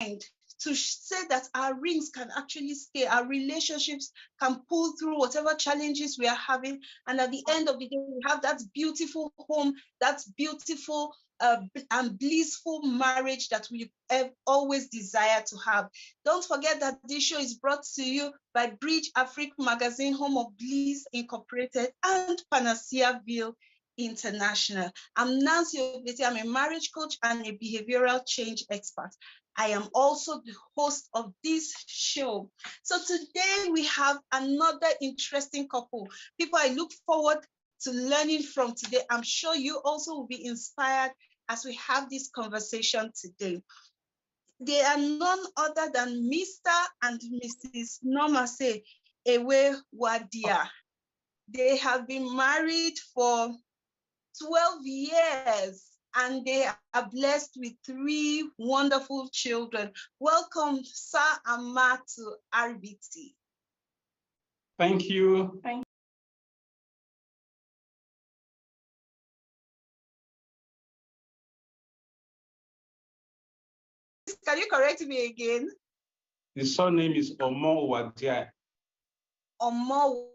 bind to say that our rings can actually stay, our relationships can pull through whatever challenges we are having. And at the end of the day, we have that beautiful home, that beautiful and blissful marriage that we have always desired to have. Don't forget that this show is brought to you by BRIDGEAFRIQUE magazine, home of BLISS Incorporated and Panacea Ville International. I'm Nancy Omouwadiae. I'm a marriage coach and a behavioral change expert. I am also the host of this show. So today we have another interesting couple. People I look forward to learning from today. I'm sure you also will be inspired as we have this conversation today. They are none other than Mr. and Mrs. Normase Omouwadiae. They have been married for 12 years and they are blessed with 3 wonderful children. Welcome, Sir and Ma, to RBT. Thank you. Thank you. Can you correct me again? The surname is Omouwadiae. Omouwadiae.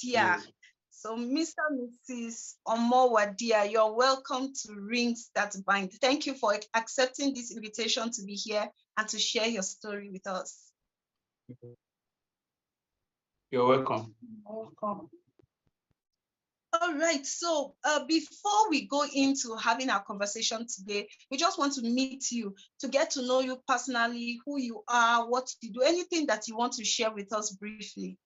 Yes. So, Mr. and Mrs. Omouwadiae, you're welcome to Rings That Bind. Thank you for accepting this invitation to be here and to share your story with us. You're welcome. Welcome. All right, so before we go into having our conversation today, we just want to meet you, to get to know you personally, who you are, what you do, anything that you want to share with us briefly.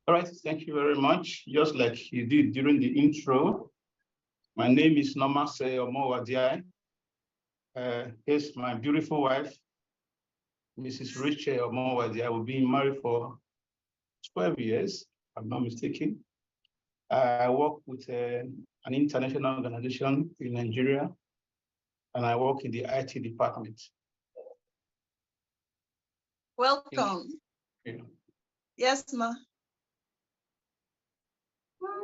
All right, thank you very much. Just like you did during the intro, my name is Normase Omouwadiae. Here's my beautiful wife, Mrs. Rachel Omouwadiae. We've been married for 12 years, if I'm not mistaken. I work with an international organization in Nigeria, and I work in the IT department. Welcome. You. Yes, ma.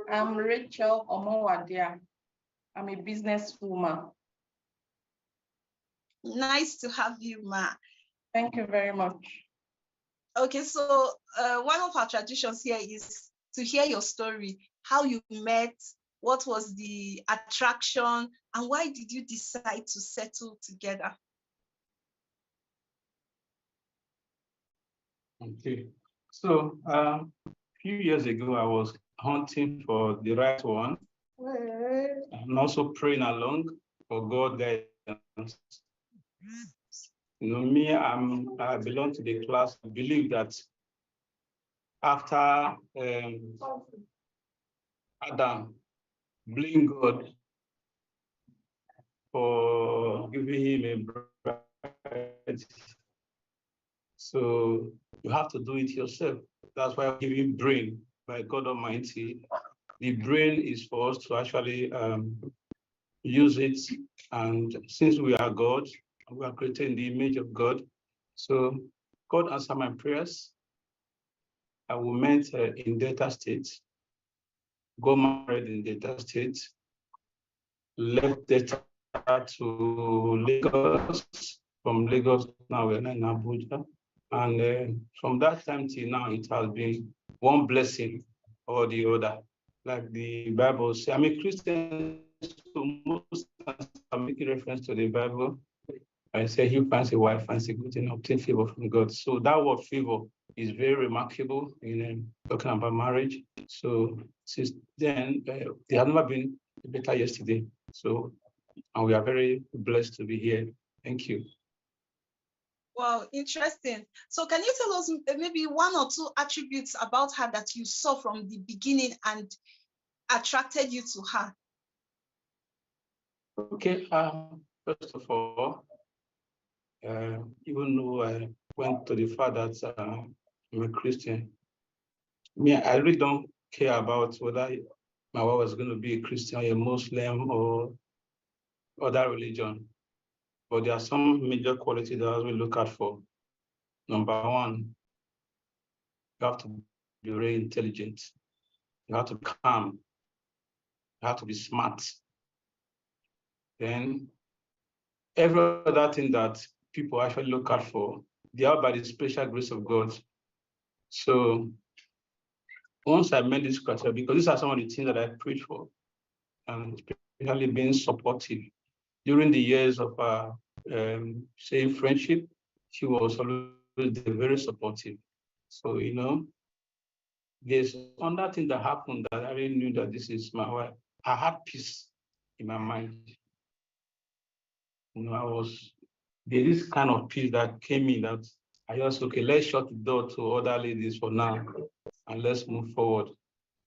I'm Rachel Omouwadiae. I'm a businesswoman. Nice to have you, ma. Thank you very much. Okay, so one of our traditions here is to hear your story, how you met, what was the attraction, and why did you decide to settle together? Okay. So a few years ago, I was hunting for the right one and also praying along for God guidance. You know, me, I belong to the class. I believe that after Adam blamed God for giving him a bride, so you have to do it yourself. That's why I'm giving brain by God Almighty. The brain is for us to actually use it. And since we are God, we are created in the image of God. So God answered my prayers. I will meet in Delta State, got married in Delta State, left Delta to Lagos. From Lagos, now we're in Abuja. And from that time till now, it has been one blessing or the other. Like the Bible says, I'm a Christian, so most times I'm making reference to the Bible. I say, he finds a wife, finds a good thing, obtain favor from God. So that word favor is very remarkable in talking about marriage. So since then, there has never been a better yesterday. So, and we are very blessed to be here. Thank you. Wow, interesting. So can you tell us maybe 1 or 2 attributes about her that you saw from the beginning and attracted you to her? Okay, first of all, even though I went to the fact that I'm a Christian, I really don't care about whether my wife was going to be a Christian, a Muslim, or other religion. But there are some major qualities that we look out for. Number 1, you have to be very intelligent. You have to be calm. You have to be smart. Then every other thing that people actually look out for, they are by the special grace of God. So once I met this criteria, because these are some of the things that I prayed for, and especially being supportive during the years of say friendship, she was always very supportive. So there's another thing that happened that I really knew that this is my wife. I had peace in my mind. There's this kind of peace that came in that I just, okay, let's shut the door to other ladies for now and let's move forward.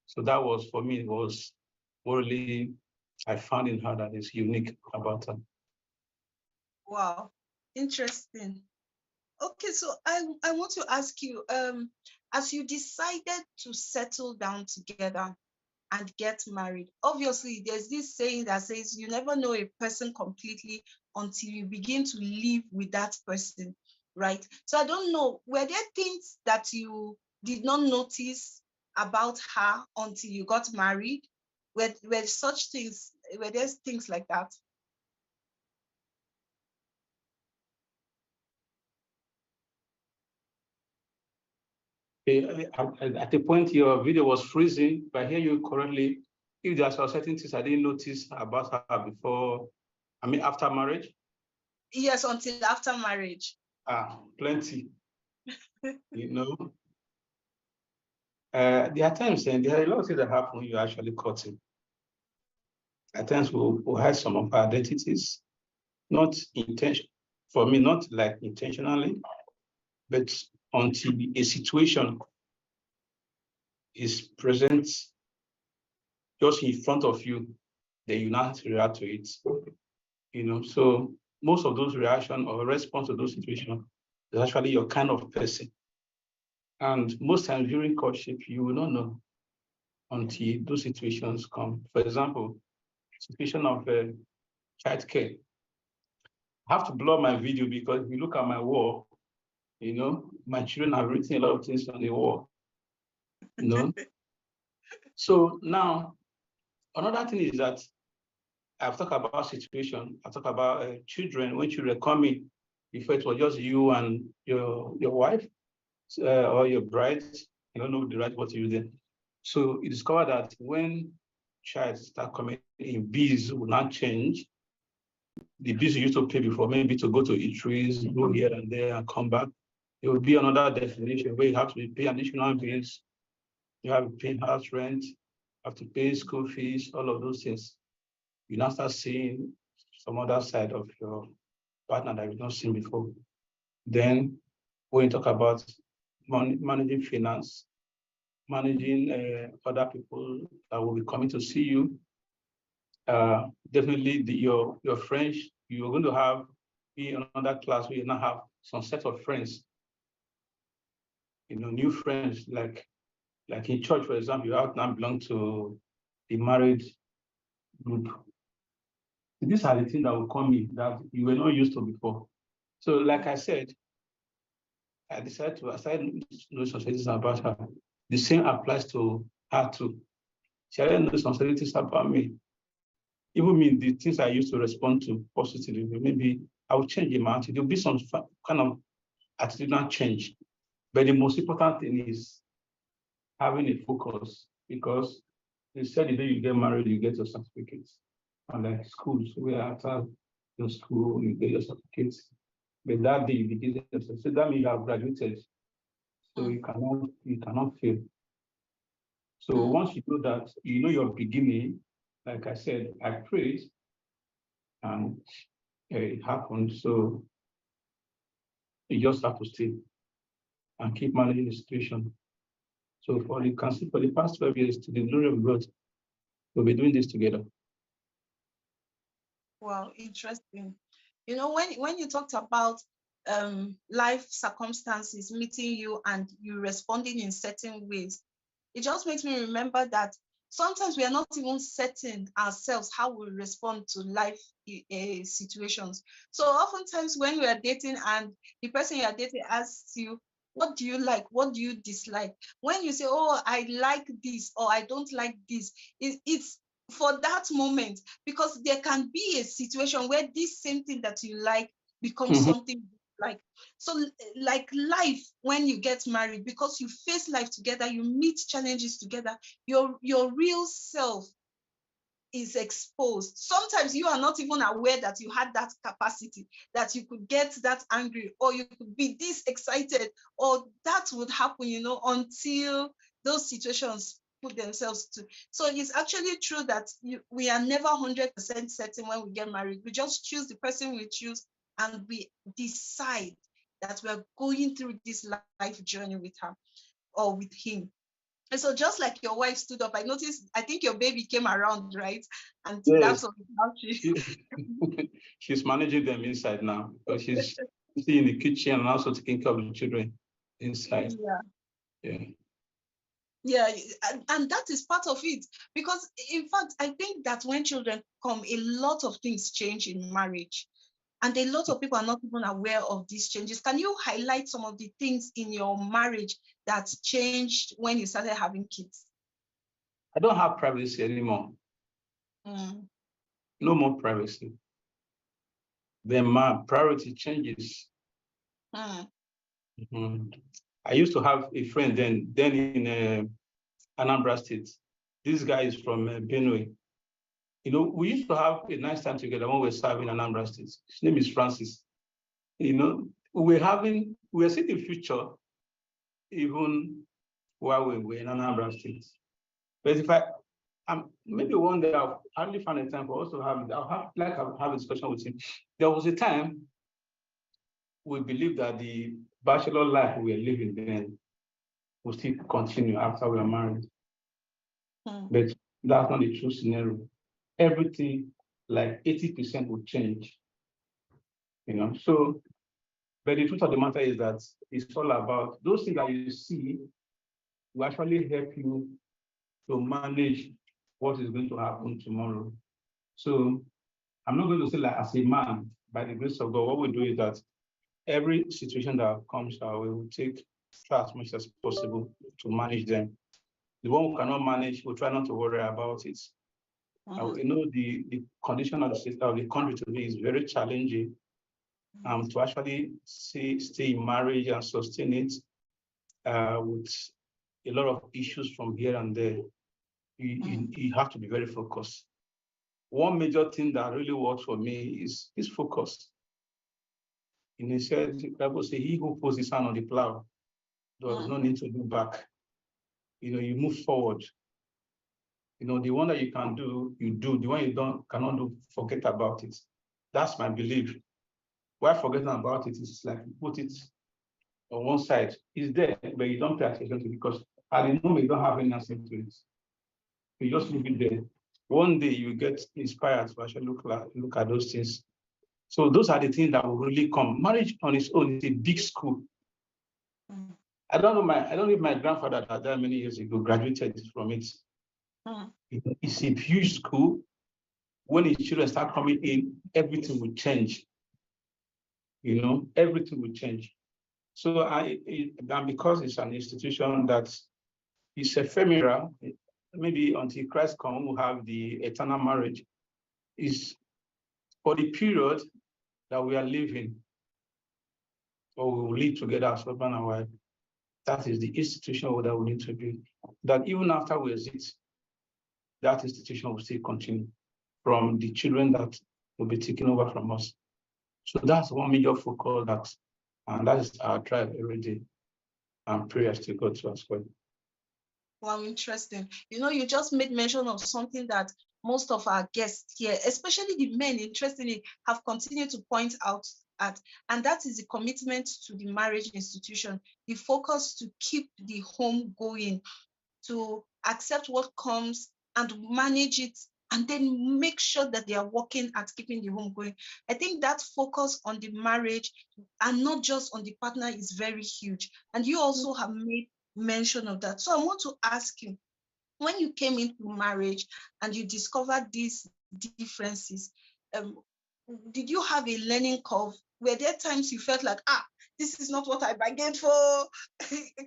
So that was, for me, it was what really I found in her that is unique about her. Wow, interesting. Okay, so I want to ask you, as you decided to settle down together and get married, obviously there's this saying that says you never know a person completely until you begin to live with that person, right? So I don't know, were there things that you did not notice about her until you got married? Were there things like that? At the point your video was freezing, if I hear you correctly, if there are certain things I didn't notice about her before, after marriage? Yes, until after marriage. Plenty. There are times, and there are a lot of things that happen when you're actually courting. At times we'll hide some of our identities, not for me, not like intentionally, but until a situation is present just in front of you, then you not react to it. So most of those reactions or response to those situations is actually your kind of person. And most times during courtship, you will not know until those situations come. For example, situation of child care. I have to blur my video because if you look at my wall, my children have written a lot of things on the wall. So now, another thing is that I've talked about situation, I talk about children. When children come in, before it was just you and your wife or your bride, you don't know the right word to use then. So you discover that when child start coming in, bills will not change. The bills you used to pay before, maybe to go to eateries, go here and there and come back, there will be another definition where you have to pay additional bills. You have to pay house rent, have to pay school fees, all of those things. You now start seeing some other side of your partner that you've not seen before. Then when you talk about managing finance, managing other people that will be coming to see you, definitely your friends, you're going to have be another class where you now have some set of friends, new friends, like in church, for example, you have now belong to the married group. These are the things that will come in that you were not used to before. So, like I said, I started knowing some things about her. The same applies to her too. She already knows some things about me. Even me, the things I used to respond to positively, maybe I will change in my attitude. There'll be some kind of attitudinal change. But the most important thing is having a focus, because they said the day you get married, you get your certificates. And like schools, where after your school, you get your certificates. But that day you begin your certificate. So that means you have graduated. So you cannot fail. So once you know that, you know your beginning, like I said, I prayed and it happened. So you just have to stay and keep managing the situation. So for the past 12 years, to the glory of God, we'll be doing this together. Wow, interesting. When you talked about life circumstances meeting you and you responding in certain ways, it just makes me remember that sometimes we are not even certain ourselves how we respond to life situations. So oftentimes when we are dating and the person you are dating asks you, what do you like? What do you dislike? When you say, oh, I like this or I don't like this, it's for that moment, because there can be a situation where this same thing that you like becomes something like. So like life, when you get married, because you face life together, you meet challenges together, your real self is exposed. Sometimes you are not even aware that you had that capacity, that you could get that angry, or you could be this excited, or that would happen, you know, until those situations put themselves to. So it's actually true that we are never 100% certain when we get married. We just choose the person we choose, and we decide that we're going through this life journey with her or with him. And so just like your wife stood up, I noticed, I think your baby came around, right? And Yes. that's how She's managing them inside now, because she's in the kitchen and also taking care of the children inside. Yeah. Yeah, and that is part of it. Because in fact, I think that when children come, a lot of things change in marriage. And a lot of people are not even aware of these changes. Can you highlight some of the things in your marriage that changed when you started having kids? I don't have privacy anymore. No more privacy. Then my priority changes. I used to have a friend then in Anambra State. This guy is from Benue. You know, we used to have a nice time together when we were serving Anambra State. His name is Francis. You know, we were seeing the future even while we were in Anambra State. But if maybe one day I'll hardly find a time for us to I'll have a discussion with him. There was a time we believed that the bachelor life we were living then will still continue after we are married. But that's not the true scenario. Everything, like 80% will change. You know, so, but the truth of the matter is that it's all about those things that you see will actually help you to manage what is going to happen tomorrow. So I'm not going to say, like, as a man, by the grace of God, what we do is that every situation that comes our way, we take try as much as possible to manage them. The one who cannot manage, we try not to worry about it. You know, the condition of the country today is very challenging. To actually stay in marriage and sustain it with a lot of issues from here and there, you have to be very focused. One major thing that really works for me is focus. In a sense, the Bible says, "He who puts his hand on the plow does not need to look back." You know, you move forward. You know, the one that you can do, you do. The one you cannot do, forget about it. That's my belief. Why forgetting about it is like you put it on one side. It's there, but you don't pay attention to it because at the moment you don't have any answer to it. You just leave it there. One day you get inspired to actually look at those things. So those are the things that will really come. Marriage on its own is a big school. I don't know if my grandfather that died many years ago graduated from it. It's a huge school. When his children start coming in, everything will change. You know, everything will change. So and because it's an institution that is ephemeral, maybe until Christ comes, we'll have the eternal marriage. Is for the period that we are living, or we will live together as husband and wife. That is the institution that we need to be. That even after we exit, that institution will still continue from the children that will be taken over from us. So that's one major focus and that is our drive every day. And prayers to God to as well. Wow, interesting. You know, you just made mention of something that most of our guests here, especially the men, interestingly, have continued to point out at, and that is the commitment to the marriage institution, the focus to keep the home going, to accept what comes and manage it, and then make sure that they are working at keeping the home going. I think that focus on the marriage and not just on the partner is very huge. And you also have made mention of that. So I want to ask you, when you came into marriage and you discovered these differences, did you have a learning curve? Were there times you felt like, this is not what I bargained for?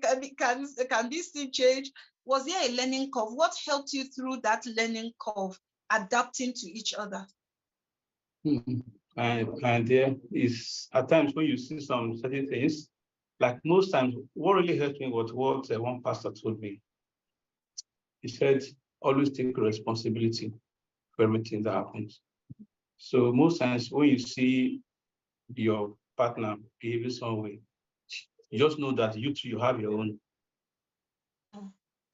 Can this thing change? Was there a learning curve? What helped you through that learning curve adapting to each other. And there is at times when you see some certain things, like most times, what really helped me was what one pastor told me. He said, always take responsibility for everything that happens. So most times when you see your partner behaving some way, you just know that you have your own.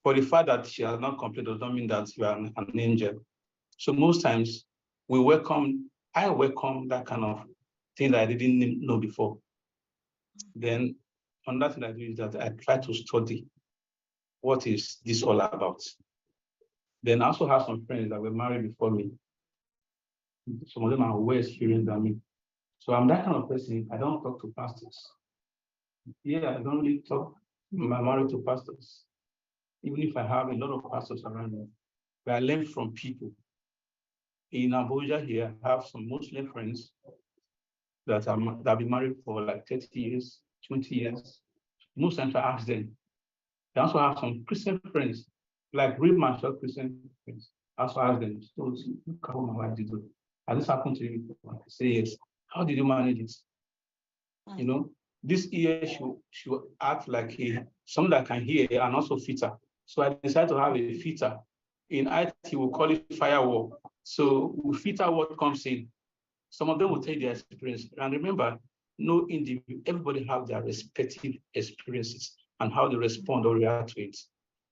For the fact that she has not complained does not mean that you are an angel. So most times I welcome that kind of thing that I didn't know before. Then another thing I do is that I try to study what is this all about. Then I also have some friends that were married before me. Some of them are way experienced than me. So I'm that kind of person. I don't talk to pastors. Yeah, I don't really talk. I'm married to pastors. Even if I have a lot of pastors around me, but I learn from people. In Abuja here, I have some Muslim friends that have been married for like 30 years, 20 years. Most times I ask them. I also have some Christian friends, like real mature Christian friends. I also ask them, so look how my wife did it. Has this happened to you? I say yes. How did you manage it? You know, this ear should act like someone that can hear and also fitter. So I decided to have a fitter. In IT, we call it firewall. So we filter what comes in. Some of them will take their experience. And remember, no individual, everybody have their respective experiences and how they respond or react to it.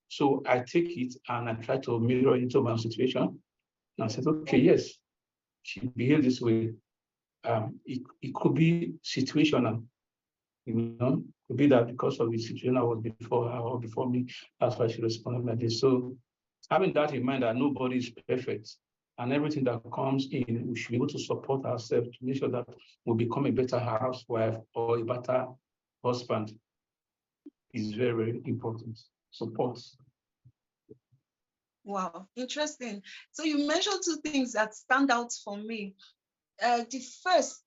So I take it and I try to mirror into my situation. And I said, okay, yes, she behaved this way. It could be situational. You know, could be that because of the situation I was before her or before me, that's why she responded like this. So having that in mind that nobody is perfect and everything that comes in, we should be able to support ourselves to make sure that we become a better housewife or a better husband is very, very important. Support. Wow, interesting. So you mentioned two things that stand out for me. The first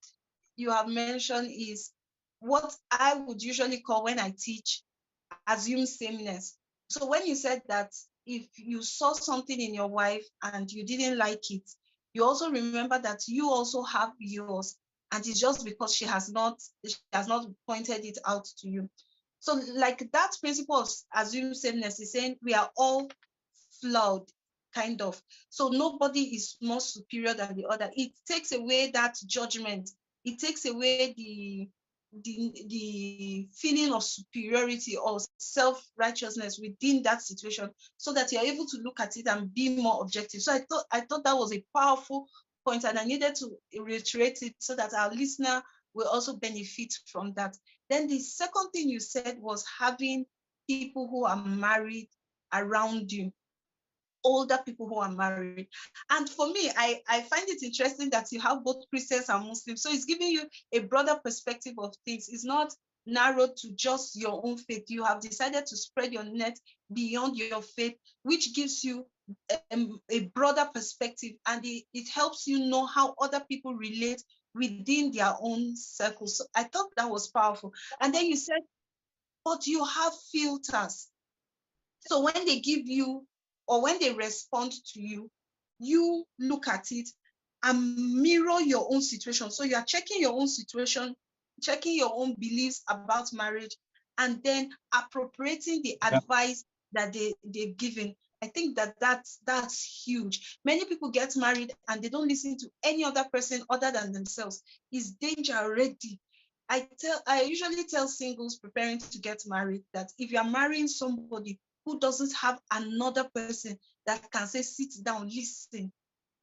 you have mentioned is what I would usually call when I teach assume sameness. So when you said that if you saw something in your wife and you didn't like it, you also remember that you also have yours, and it's just because she has not pointed it out to you. So like that principle of assume sameness is saying we are all flawed, kind of. So nobody is more superior than the other. It takes away that judgment. It takes away the feeling of superiority or self-righteousness within that situation, so that you're able to look at it and be more objective. So I thought that was a powerful point, and I needed to reiterate it so that our listener will also benefit from that. Then the second thing you said was having people who are married around you, older people who are married. And for me, I find it interesting that you have both Christians and Muslims. So it's giving you a broader perspective of things. It's not narrowed to just your own faith. You have decided to spread your net beyond your faith, which gives you a broader perspective, and it helps you know how other people relate within their own circles. So I thought that was powerful. And then you said, but you have filters. So when they give you or when they respond to you, you look at it and mirror your own situation. So you are checking your own situation, checking your own beliefs about marriage, and then appropriating the advice that they've given. I think that's huge. Many people get married and they don't listen to any other person other than themselves. It's danger already. I usually tell singles preparing to get married that if you are marrying somebody who doesn't have another person that can say, sit down, listen,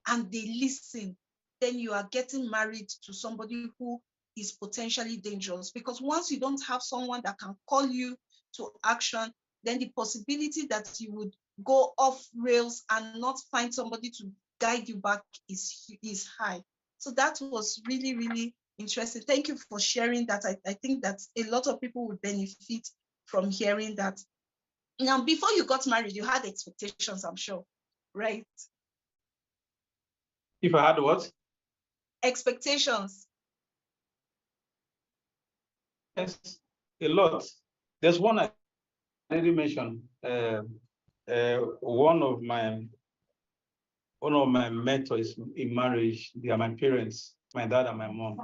and they listen, then you are getting married to somebody who is potentially dangerous. Because once you don't have someone that can call you to action, then the possibility that you would go off rails and not find somebody to guide you back is high. So that was really, really interesting. Thank you for sharing that. I think that a lot of people would benefit from hearing that. Now, before you got married, you had expectations, I'm sure, right? If I had what? Expectations. Yes, a lot. There's one I didn't mention. One of my one of my mentors in marriage, they are my parents, my dad and my mom.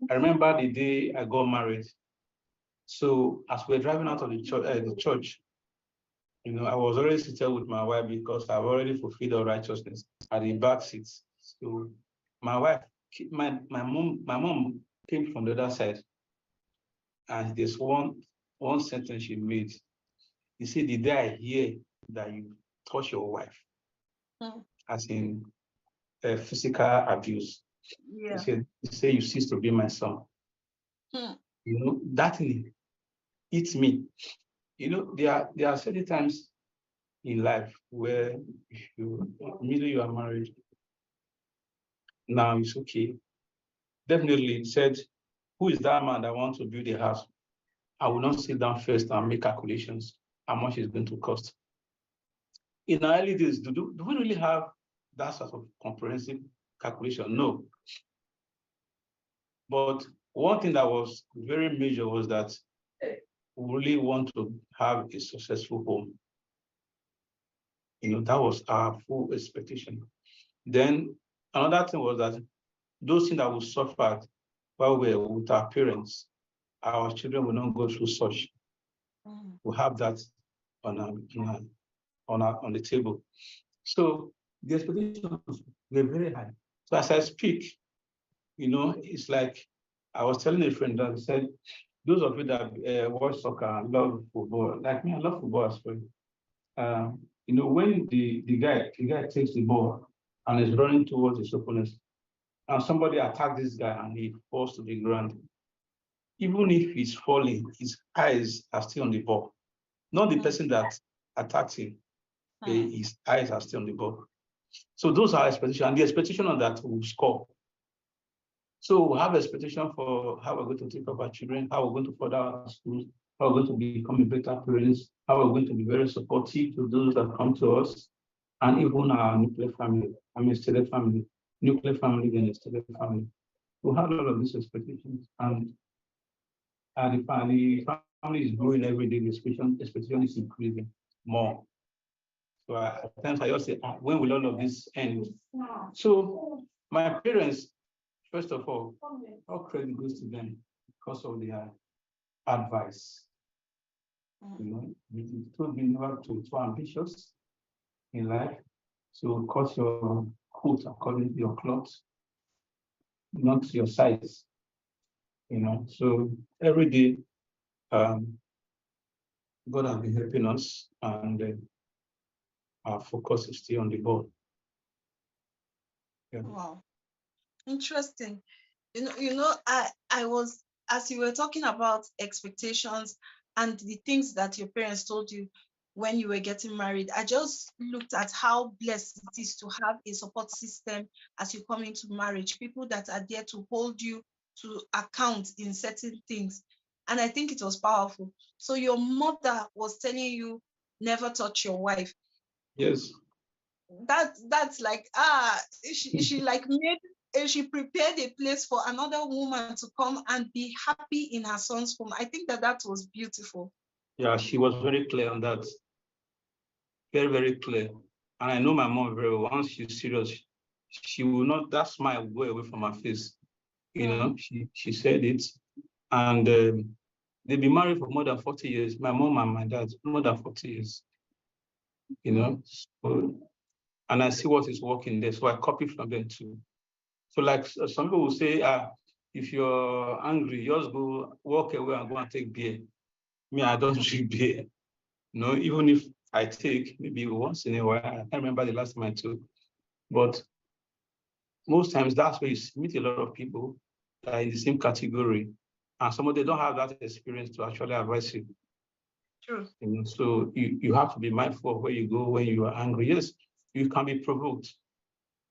I remember the day I got married. So as we're driving out of the church, you know, I was already seated with my wife because I've already fulfilled all righteousness at the back seats. So my wife, my mom came from the other side, and there's one sentence she made. He said, "The day I hear that you touch your wife," as in physical abuse, he said, "You cease to be my son." You know, that thing eats me. You know, there are certain times in life where if you immediately you are married, now it's okay. Definitely said, who is that man that wants to build a house? I will not sit down first and make calculations how much it's going to cost. In our early days, do we really have that sort of comprehensive calculation? No. But one thing that was very major was that we really want to have a successful home. You know, that was our full expectation. Then another thing was that those things that we suffered while we were with our parents, our children will not go through such. We have that on the table. So the expectations were very high. So as I speak, you know, it's like I was telling a friend that said, those of you that watch soccer and love football, like me, I love football as well. You know, when the guy takes the ball and is running towards his opponent, and somebody attacks this guy and he falls to the ground, even if he's falling, his eyes are still on the ball. Not the person that attacked him, his eyes are still on the ball. So those are expectations, and the expectation of that will score. So we have expectation for how we're going to take care of our children, how we're going to further our schools, how we're going to become better parents, how we're going to be very supportive to those that come to us, and even our nuclear family, extended family, nuclear family, and extended family. We have all of these expectations, and the family is growing every day. The expectation is increasing more. So at times I just say, when will all of this end? So my parents, first of all credit goes to them because of their advice. You know, they told me never to be too ambitious in life. So cut your coat according to your clothes, not your size. You know, so every day, God has been helping us, and our focus is still on the ball. Yeah. Wow, interesting. I was, as you were talking about expectations and the things that your parents told you when you were getting married, I just looked at how blessed it is to have a support system as you come into marriage, people that are there to hold you to account in certain things. And I think it was powerful. So your mother was telling you never touch your wife. Yes. That's like she like made she prepared a place for another woman to come and be happy in her son's home. I think that was beautiful. Yeah, she was very clear on that. Very, very clear. And I know my mom very well. Once she's serious, she will not, that smile will go away from her face. You know, she said it. And they've been married for more than 40 years. My mom and my dad, more than 40 years. You know, so, and I see what is working there. So I copy from them too. So like some people will say, if you're angry, just go walk away and go and take beer. Me, I don't drink beer. You know, even if I take maybe once in a while, I can't remember the last time I took, but most times that's where you meet a lot of people that are in the same category, and some of them don't have that experience to actually advise you. True. You know, so you have to be mindful of where you go when you are angry. Yes, you can be provoked.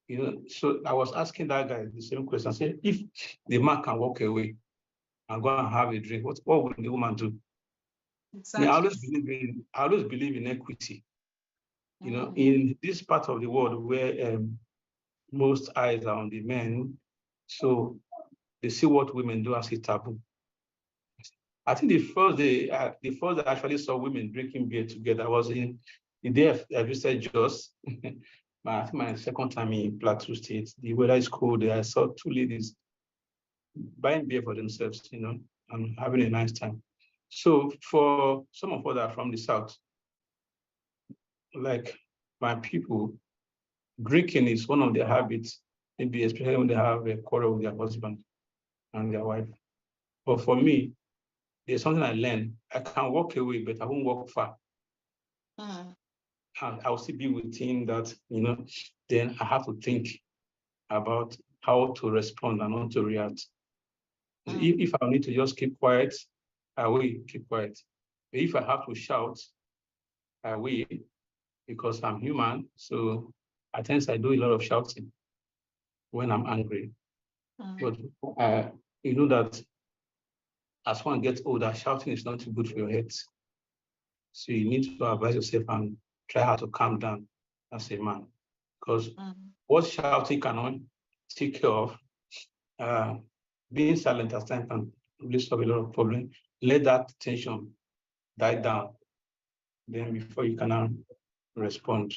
You know, so I was asking that guy the same question. I said, if the man can walk away and go and have a drink, what will the woman do? Exactly. I always believe in equity. You know, in this part of the world where most eyes are on the men, so they see what women do as a taboo. I think the first day I actually saw women drinking beer together was in the day I visited Jos, I think my second time in Plateau State, the weather is cold. I saw two ladies buying beer for themselves, and having a nice time. So for some of us that are from the South, like my people, drinking is one of their habits, maybe especially when they have a quarrel with their husband and their wife. But for me, there's something I learned. I can walk away, but I won't walk far. And I'll still be within that, then I have to think about how to respond and how to react. If I need to just keep quiet, I will keep quiet. But if I have to shout, I will, because I'm human. So at times I do a lot of shouting when I'm angry. But you know that as one gets older, shouting is not too good for your head. So you need to advise yourself and try how to calm down as a man. Because what shouting cannot take care of, being silent at times can really solve a lot of problems. Let that tension die down, then before you can respond.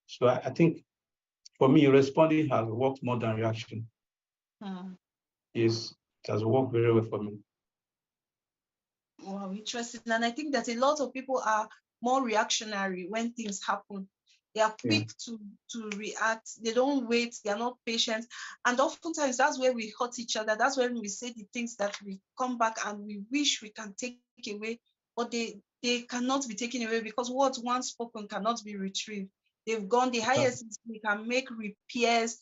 So I think for me, responding has worked more than reaction. Yes, it has worked very well for me. Wow, interesting. And I think that a lot of people are more reactionary when things happen. They are quick to react. They don't wait. They are not patient. And oftentimes that's where we hurt each other. That's when we say the things that we come back and we wish we can take away, but they cannot be taken away because words once spoken cannot be retrieved. They've gone. The highest is we can make repairs,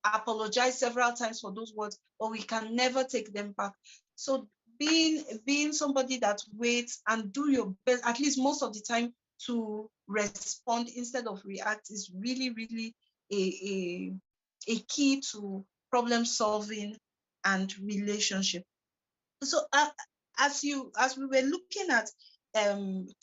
apologize several times for those words, but we can never take them back. So being somebody that waits and do your best, at least most of the time, to respond instead of react is really, really a key to problem solving and relationship. So as we were looking at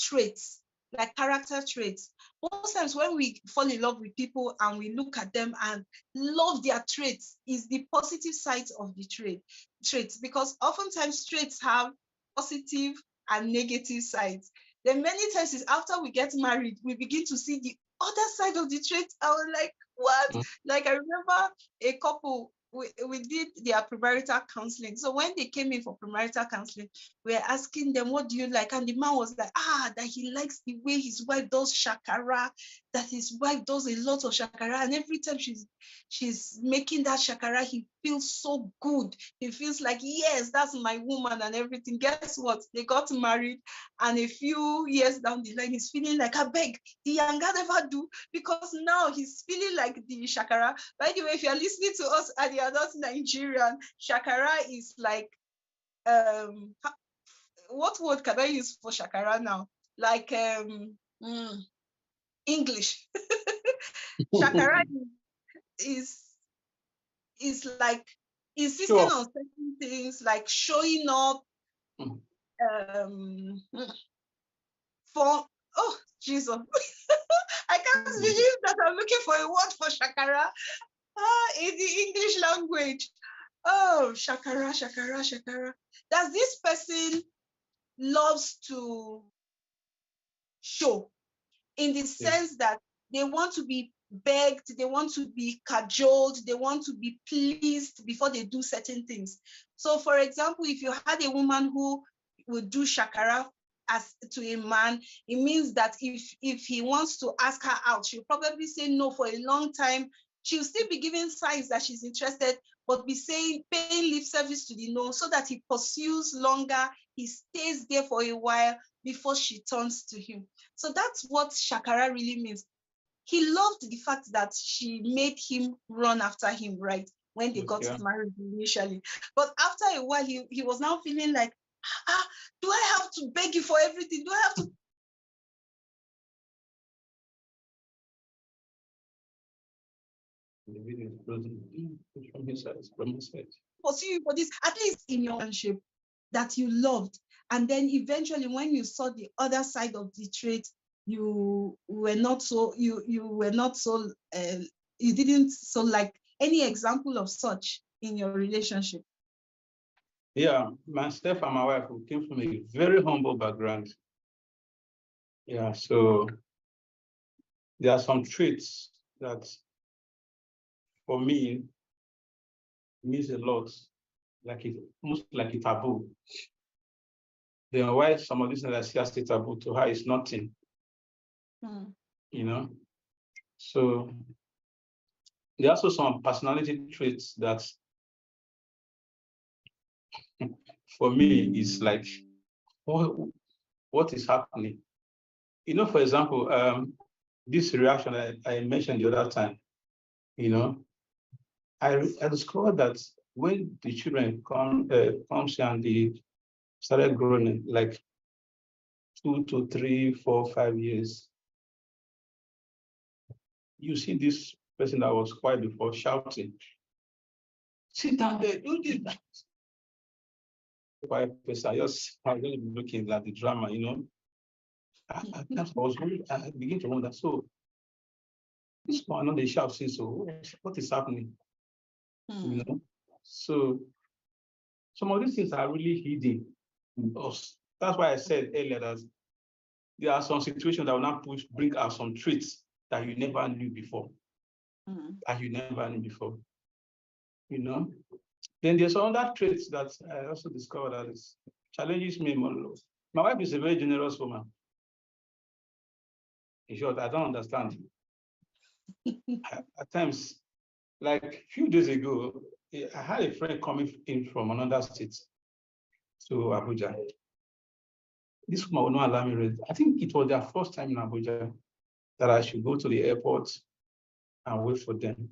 traits, like character traits, most times when we fall in love with people and we look at them and love their traits, is the positive side of the traits, because oftentimes traits have positive and negative sides. Then many times is after we get married, we begin to see the other side of the trait. I was like, what? Like I remember a couple, we did their premarital counseling. So when they came in for premarital counseling, we were asking them, what do you like? And the man was like, that he likes the way his wife does shakara, that his wife does a lot of shakara. And every time she's making that shakara, he feels so good. He feels like, yes, that's my woman and everything. Guess what? They got married. And a few years down the line, he's feeling like, I beg, the younger never do, because now he's feeling like the shakara. By the way, if you're listening to us and you're not Nigerian, shakara is like, what word can I use for shakara now? Like English. Shakara is like insisting on certain things, like showing up. For Jesus, I can't believe that I'm looking for a word for shakara in the English language. Oh, shakara. Does this person loves to show, in the sense that they want to be begged, they want to be cajoled, they want to be pleased before they do certain things. So for example, if you had a woman who would do shakara as to a man, it means that if he wants to ask her out, she'll probably say no for a long time. She'll still be giving signs that she's interested, but be paying lip service to the no, so that he pursues longer, he stays there for a while before she turns to him. So that's what shakara really means. He loved the fact that she made him run after him, right, when they got married initially. But after a while, he was now feeling like, do I have to beg you for everything? Do I have to? The video is closing from his side. Pursue you for this, at least in your relationship that you loved. And then eventually, when you saw the other side of the trait, you didn't so like any example of such in your relationship. Yeah, myself and my wife, we came from a very humble background. Yeah, so there are some traits that, for me, means a lot, almost like a taboo. Then why some of these things I see as a taboo to her is nothing, you know? So there are also some personality traits that, for me, is like, what is happening? You know, for example, this reaction I mentioned the other time, you know, I discovered that when the children comes and they started growing, like 2 to 3, 4, 5 years, you see this person that was quiet before shouting, "Sit down there, do this." Quiet person, I was looking at the drama, you know. I begin to wonder, so this one, they shout, so what is happening? You know, so some of these things are really hidden in us. That's why I said earlier that there are some situations that will not bring out some traits that you never knew before. You know. Then there's other traits that I also discovered that is challenges me more. My wife is a very generous woman. In short, I don't understand. At times, like a few days ago, I had a friend coming in from another state to Abuja. This woman would not allow me read. I think it was their first time in Abuja that I should go to the airport and wait for them.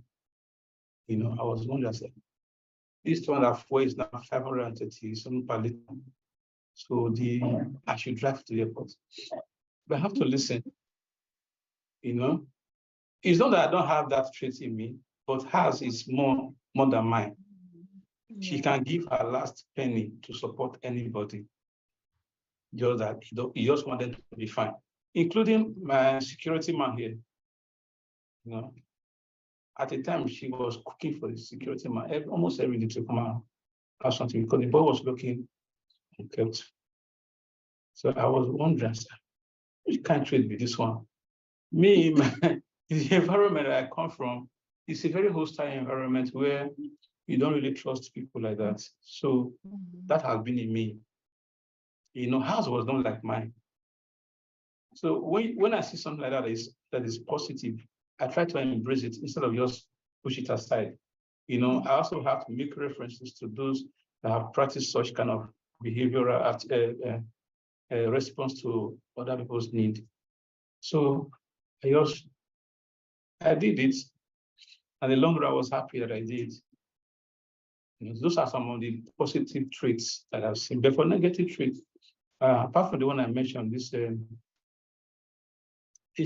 You know, I was wondering, this 204 is now 530 per liter. So I should drive to the airport. But I have to listen. You know, it's not that I don't have that trait in me, but hers is more than mine. She can give her last penny to support anybody. Just that he just wanted to be fine, including my security man here. You know, at the time she was cooking for the security man almost every day to come out or something because the boy was looking kept. So I was wondering, which kind trait be this one? Me, the environment I come from is a very hostile environment where you don't really trust people like that. So that has been in me. You know, hers was not like mine. So when I see something like that is positive, I try to embrace it instead of just push it aside. You know, I also have to make references to those that have practiced such kind of behavioral response to other people's need. So I did it, and the long run I was happy that I did. You know, those are some of the positive traits that I've seen. But for negative traits, apart from the one I mentioned, this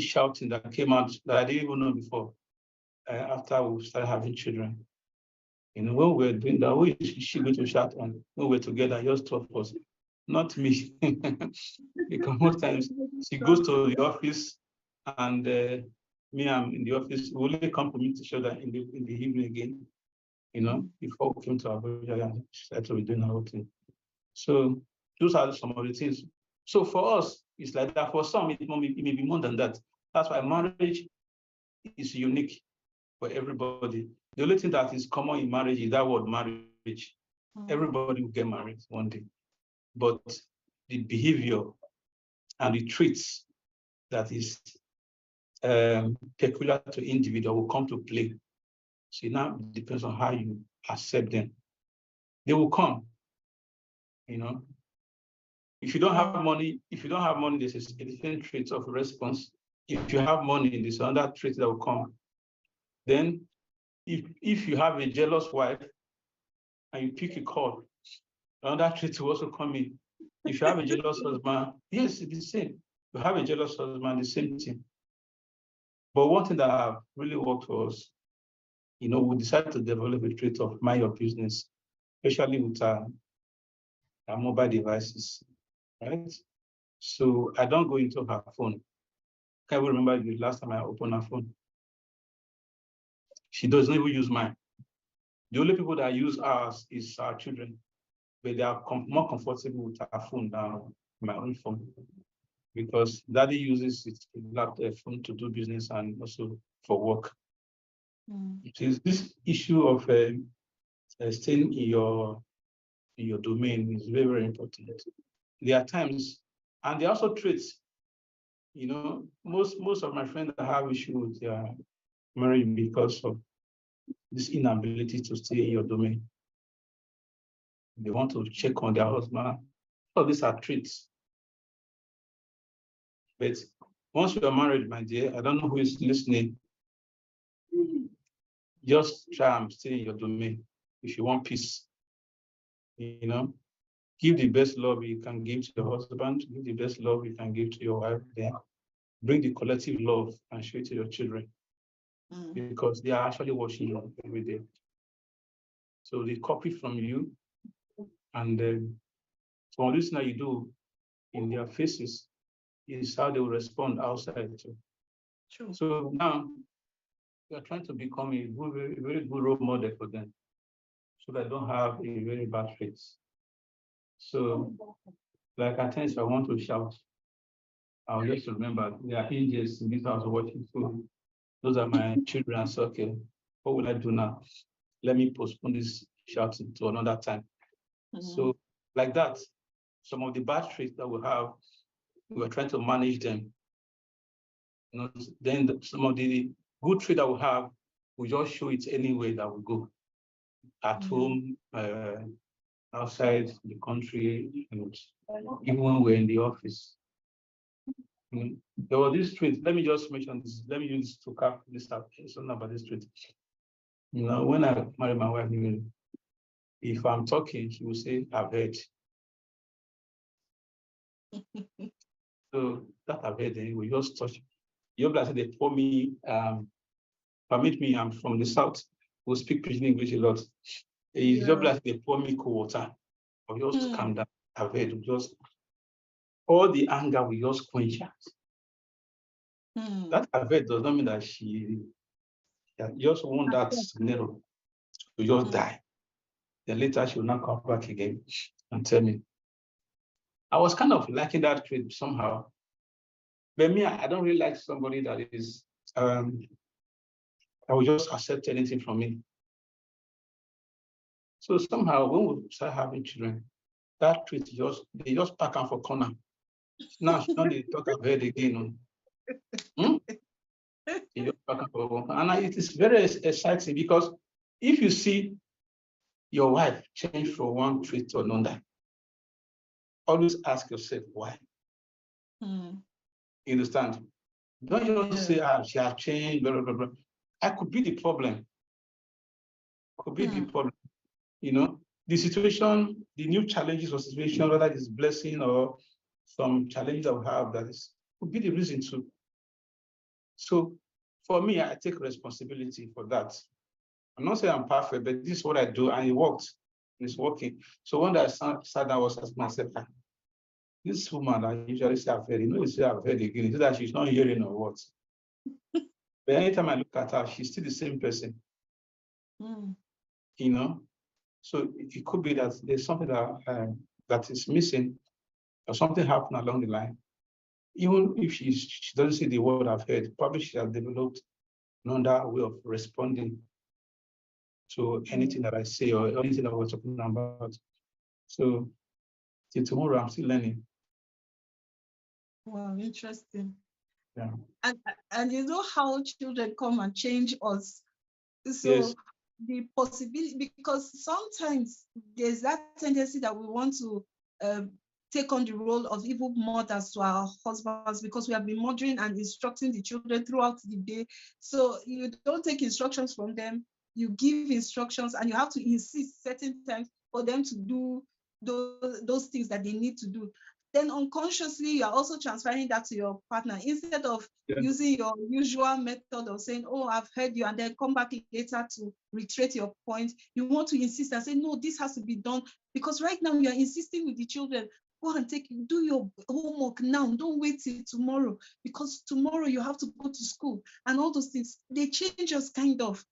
shouting that came out that I didn't even know before after we started having children. You know, when we were doing that, who is she going to shout on? When we were together, just two of us, not me. Because most times she goes to the office and me, I'm in the office, we only come to meet each other in the evening again, you know, before we came to Abuja and started to be doing our thing. So those are some of the things. So for us, it's like that. For some, it may be more than that. That's why marriage is unique for everybody. The only thing that is common in marriage is that word marriage. Everybody will get married one day. But the behavior and the traits that is peculiar to individual will come to play. So now it depends on how you accept them. They will come, you know. If you don't have money, there's a different trait of response. If you have money, there's another trait that will come. Then if you have a jealous wife and you pick a call, another trait will also come in. If you have a jealous husband, yes, it's the same. You have a jealous husband, the same thing. But one thing that have really worked for us, you know, we decided to develop a trait of mind your business, especially with our mobile devices, right? So I don't go into her phone. I can't remember the last time I opened her phone. She doesn't even use mine. The only people that use ours is our children, but they are more comfortable with our phone than my own phone. because daddy uses his phone to do business and also for work. It is this issue of staying in your domain is very, very important. There are times, and there are also traits. You know, most of my friends have issue with their marriage because of this inability to stay in your domain. They want to check on their husband. All these are traits. But once you are married, my dear, I don't know who is listening. Just try and stay in your domain if you want peace. You know, give the best love you can give to your husband, give the best love you can give to your wife. Then bring the collective love and show it to your children because they are actually watching you every day. So they copy from you, and from listening you do in their faces is how they will respond outside too. True. So now we are trying to become a very good role model for them, so they don't have a very bad face. So, like at times I want to shout, I'll just remember there are angels in this house watching. So those are my children. So, okay, what will I do now? Let me postpone this shouting to another time. So, like that, some of the bad traits that we have, we're trying to manage them. You know, then some of the good traits that we have, we just show it anyway that we go. At home, outside the country, and even when we're in the office. There was this trait. Let me just mention this. Let me use this to cap this up. Something about this trait. You know, when I married my wife, if I'm talking, she will say, "I've heard." So that I've heard, we just touch. You know, they pour me, permit me, I'm from the south, we speak pidgin English a lot. It's just like they pour me cold water. Or just calm down. I've heard, just all the anger we just quench out. That I've heard does not mean that she just want that scenario to just die. Then later she will not come back again and tell me. I was kind of liking that trait somehow. But me, I don't really like somebody that is, I will just accept anything from me. So somehow when we start having children, that trait they just pack them for corner. Now she don't talk about it again. And it is very exciting because if you see your wife change from one trait to another, always ask yourself why. You understand? Don't just say, she has changed, blah, blah, blah, blah. I could be the problem. Could be the problem. You know, the situation, the new challenges or situation, whether it's blessing or some challenge that we have, could be the reason too. So for me, I take responsibility for that. I'm not saying I'm perfect, but this is what I do, and it worked. It's working. So when I sat down, I was asking myself, this woman, I usually say I've heard, you say I've heard again. It's that she's not hearing or what. But anytime I look at her, she's still the same person. You know, so it could be that there's something that is missing, or something happened along the line. Even if she doesn't say the word I've heard, probably she has developed another way of responding to anything that I say or anything that we're talking about. So till tomorrow, I'm still learning. Wow, interesting. Yeah. And you know how children come and change us. So yes. The possibility, because sometimes there's that tendency that we want to take on the role of evil mothers to our husbands because we have been mothering and instructing the children throughout the day. So you don't take instructions from them, you give instructions, and you have to insist certain times for them to do those things that they need to do. Then unconsciously, you are also transferring that to your partner instead of using your usual method of saying, oh, I've heard you, and then come back later to reiterate your point. You want to insist and say, no, this has to be done, because right now you are insisting with the children, go and do your homework now, don't wait till tomorrow, because tomorrow you have to go to school, and all those things. They change us kind of.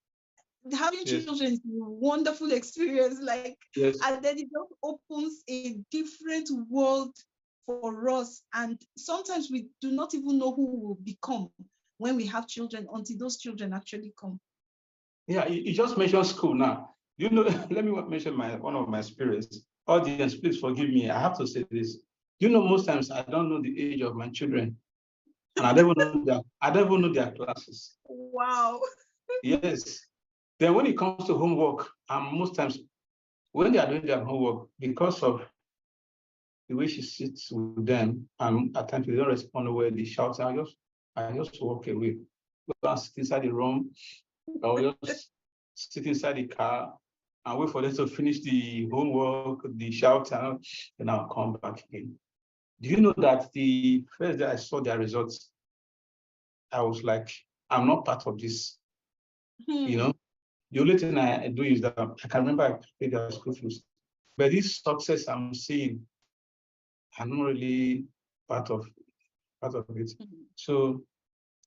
Having children is a wonderful experience, and then it just opens a different world for us. And sometimes we do not even know who we will become when we have children until those children actually come. Yeah, you just mentioned school now. You know, let me mention one of my experiences. Audience, please forgive me. I have to say this. You know, most times I don't know the age of my children, and I don't even know their classes. Wow. Yes. Then when it comes to homework, most times when they are doing their homework, because of the way she sits with them, at times they don't respond well, they shout, I just walk away. Go and sit inside the room, or just sit inside the car and wait for them to finish the homework, the shout, and then I'll come back again. Do you know that the first day I saw their results, I was like, I'm not part of this. You know, the only thing I do is that I can remember I paid their school fees, but this success I'm seeing, I'm not really part of it. So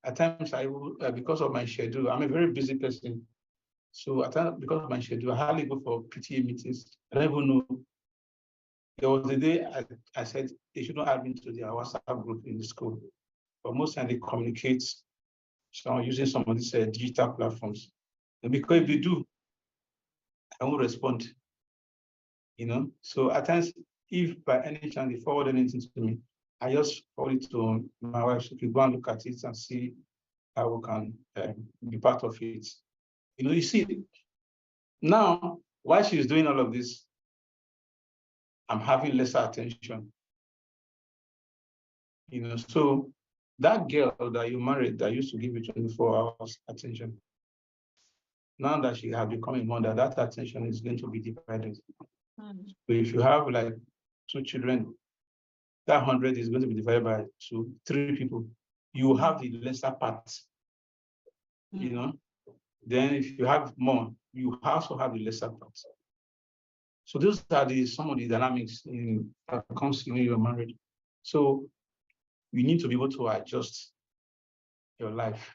at times I will, because of my schedule, I'm a very busy person. So at times, because of my schedule, I hardly go for PTA meetings. I don't even know. There was the day I said they shouldn't add me to their WhatsApp group in the school, but most times they communicate using some of these digital platforms. And because if they do, I won't respond. You know, so at times, if by any chance they forward anything to me, I just forward it to my wife. So we go and look at it and see how we can be part of it. You know, you see, now while she's doing all of this, I'm having lesser attention. You know, so that girl that you married that used to give you 24 hours attention, now that she has become a mother, that attention is going to be divided. So if you have like 2 children, that 100 is going to be divided by 3 people. You have the lesser part, you know. Then if you have more, you also have the lesser part. So those are some of the dynamics that comes when you're married. So you need to be able to adjust your life.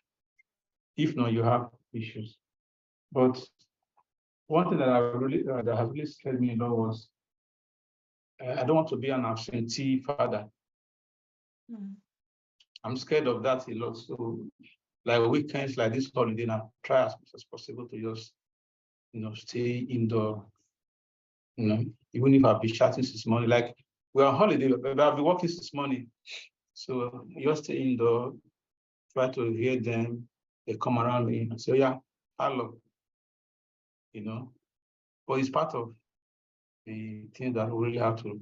If not, you have issues. But one thing that that has really scared me a lot was I don't want to be an absentee father. I'm scared of that a lot. So like weekends like this holiday, now try as much as possible to just, you know, stay indoor. You know, even if I'll be chatting this morning, like we're on holiday, but I'll be working this morning. So just stay indoor, try to hear them, they come around me and say, yeah, hello. You know, but it's part of the thing that we really have to,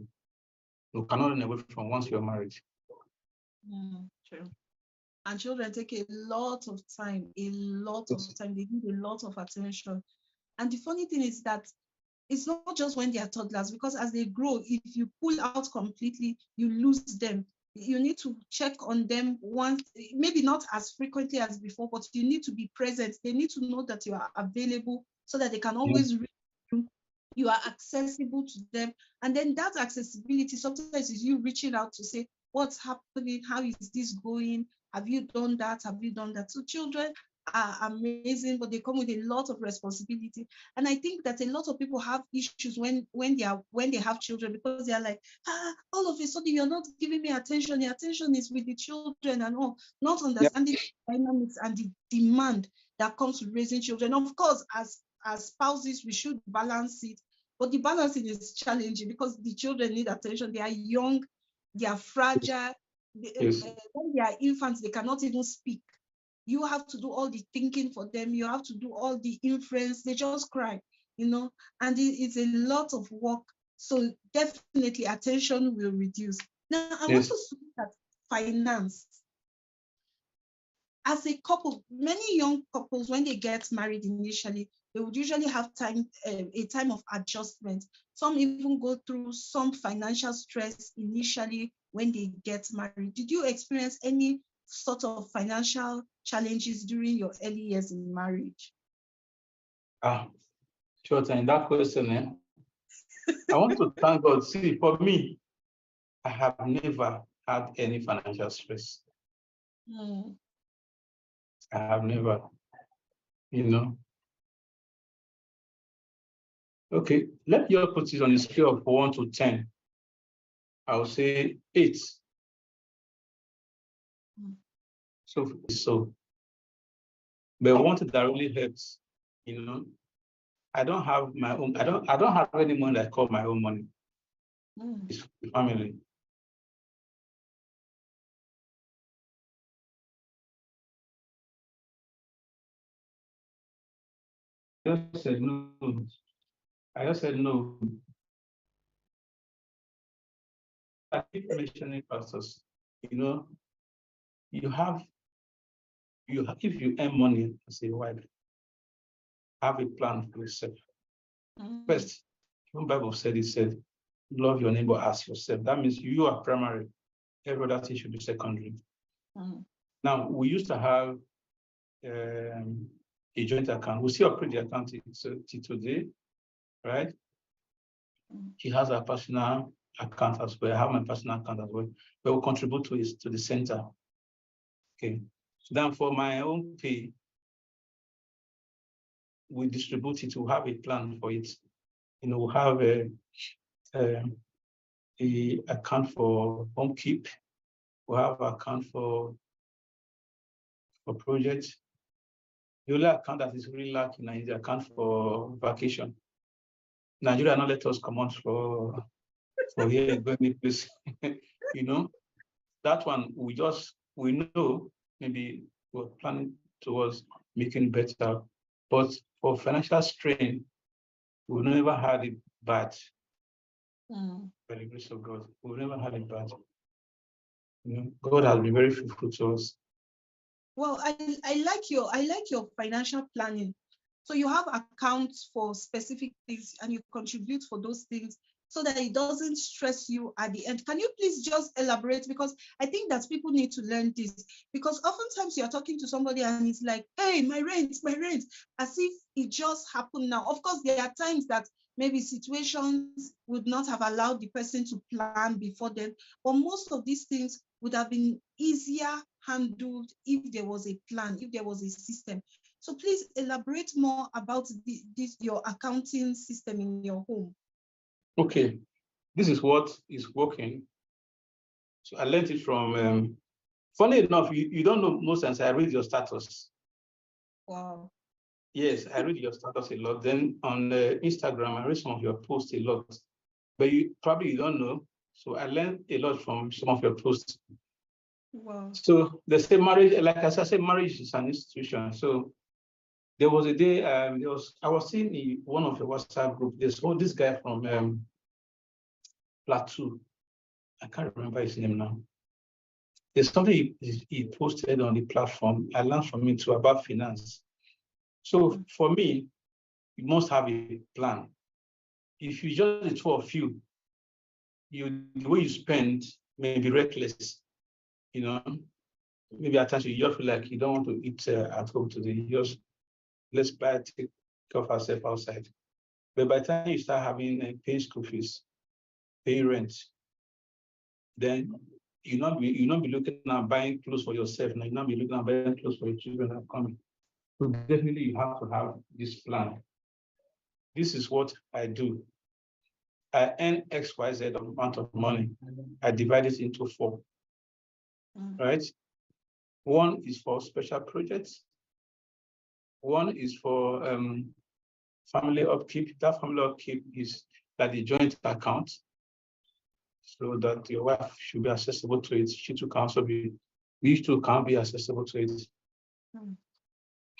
you cannot run away from once you're married. True. And children take a lot of time, They need a lot of attention. And the funny thing is that it's not just when they are toddlers, because as they grow, if you pull out completely, you lose them. You need to check on them once, maybe not as frequently as before, but you need to be present. They need to know that you are available so that they can always reach you. You are accessible to them. And then that accessibility sometimes is you reaching out to say, what's happening? How is this going? Have you done that? Have you done that? So children are amazing, but they come with a lot of responsibility. And I think that a lot of people have issues when they have children, because they are like, all of a sudden you're not giving me attention. The attention is with the children and all, not understanding the dynamics and the demand that comes with raising children. Of course, as spouses, we should balance it, but the balancing is challenging because the children need attention. They are young, they are fragile. When they are infants, they cannot even speak. You have to do all the thinking for them. You have to do all the inference. They just cry, you know, and it's a lot of work. So definitely attention will reduce. Now, I want to look at finance. As a couple, many young couples, when they get married initially, they would usually have a time of adjustment. Some even go through some financial stress initially when they get married. Did you experience any sort of financial challenges during your early years in marriage? Sure thing. That question, I want to thank God. See, for me, I have never had any financial stress. I have never, you know. Okay, let me put it on a scale of 1 to 10. I would say 8. So, but one thing that really helps, I don't have my own. I don't have any money that I call my own money. It's for the family. I just said no. I just said no. I keep mentioning pastors. You have if you earn money as a wife, have a plan for yourself. First, the Bible said love your neighbor as yourself. That means you are primary. Every other thing should be secondary. Now, we used to have a joint account. We still operate the account till today, right? She has her personal account as well. I have my personal account as well. But we contribute to the center. Okay. So then for my own pay, we distribute it. We have a plan for it. We have a account for home keep. We have an account for projects. The only account that is really lacking is the account for vacation. Nigeria not let us come out for here going any place. That one we know maybe we're planning towards making better, but for financial strain, we've never had it bad. By the grace of God, we've never had it bad. God has been very faithful to us. Well, I like your financial planning. So you have accounts for specific things and you contribute for those things so that it doesn't stress you at the end. Can you please just elaborate? Because I think that people need to learn this. Because oftentimes you're talking to somebody and it's like, hey, my rent, as if it just happened now. Of course, there are times that maybe situations would not have allowed the person to plan before then. But most of these things would have been easier handled if there was a plan, if there was a system. So please elaborate more about your accounting system in your home. Okay, this is what is working. So I learned it from, funny enough, you don't know most times I read your status. Wow. Yes, I read your status a lot. Then on Instagram, I read some of your posts a lot. But you probably don't know. So I learned a lot from some of your posts. Wow. So they say marriage, like as I said, marriage is an institution. So there was a day, I was seeing in one of your WhatsApp group, this guy from Plateau. I can't remember his name now. There's something he posted on the platform. I learned from him too about finance. So for me, you must have a plan. If you just the two of you, the way you spend may be reckless. Maybe at times you just feel like you don't want to eat at home today. You just let's take care of ourselves outside. But by the time you start having paying school fees, paying rent, then you not be looking at buying clothes for yourself. Now you not be looking at buying clothes for your children that are coming. So definitely you have to have this plan. This is what I do. I earn XYZ amount of money. I divide it into 4. Right? 1 is for special projects. 1 is for family upkeep. That family upkeep is like the joint account, so that your wife should be accessible to it. She too can also be, we too can be accessible to it.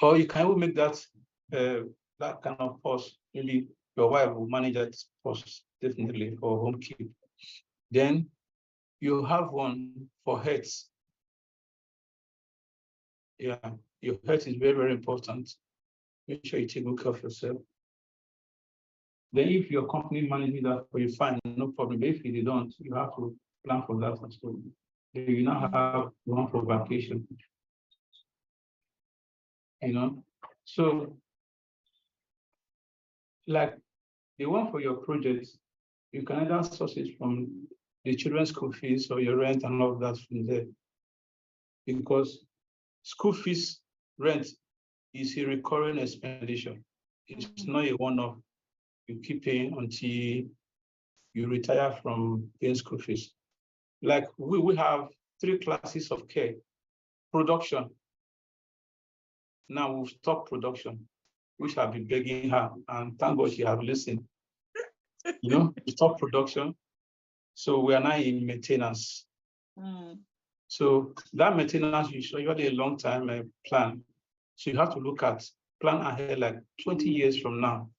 Or you can even make that that kind of pause. Maybe your wife will manage that pause definitely for home keep. Then you have 1 for health. Yeah, your health is very, very important. Make sure you take good care of yourself. Then if your company manages that for you, fine, no problem. But if they don't, you have to plan for that as well. You now have 1 for vacation. So like the 1 for your project, you can either source it from the children's school fees or your rent and all of that from there. Because school fees, rent is a recurring expenditure. It's not a one-off. You keep paying until you retire from paying school fees. Like we have 3 classes of care. Production. Now we've stopped production. We shall be begging her, and thank God she have listened. You know, stop production. So we are now in maintenance. So that maintenance is usually a long time plan. So you have to look at plan ahead like 20 years from now.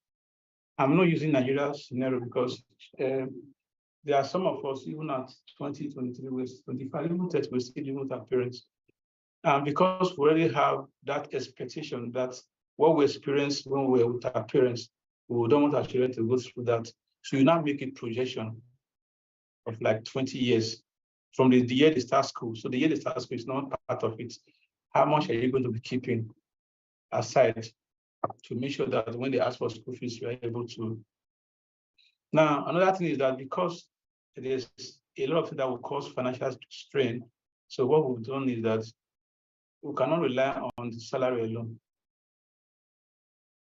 I'm not using Nigeria's scenario because there are some of us, even at 20, 23, 25, even 30, we still live with our parents. And because we already have that expectation that what we experienced when we were with our parents, we don't want our children to go through that. So you now make a projection of like 20 years from the year they start school. So the year they start school is not part of it. How much are you going to be keeping aside to make sure that when they ask for school fees, you are able to? Now, another thing is that because there's a lot of things that will cause financial strain, so what we've done is that we cannot rely on the salary alone.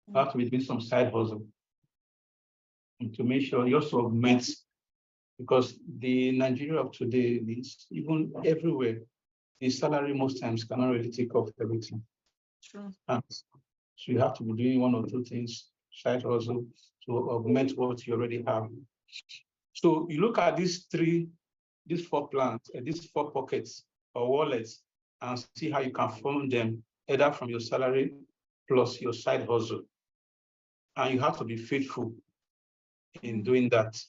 We have to be doing some side hustle and to make sure you also augment, because the Nigeria of today is even everywhere. The salary most times cannot really take off everything. True. And so you have to be doing 1 or 2 things, side hustle, to augment what you already have. So you look at these 4 plans, these 4 pockets or wallets, and see how you can fund them either from your salary plus your side hustle. And you have to be faithful in doing that.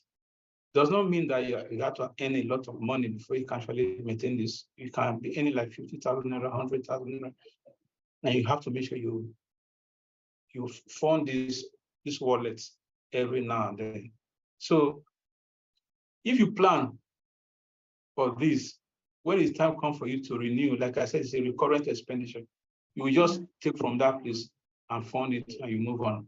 Does not mean that you have to earn a lot of money before you can actually maintain this. You can be earning like 50,000 naira, 100,000 naira, and you have to make sure you fund these wallets every now and then. So if you plan for this, when it's time come for you to renew, like I said, it's a recurrent expenditure. You will just take from that place and fund it, and you move on.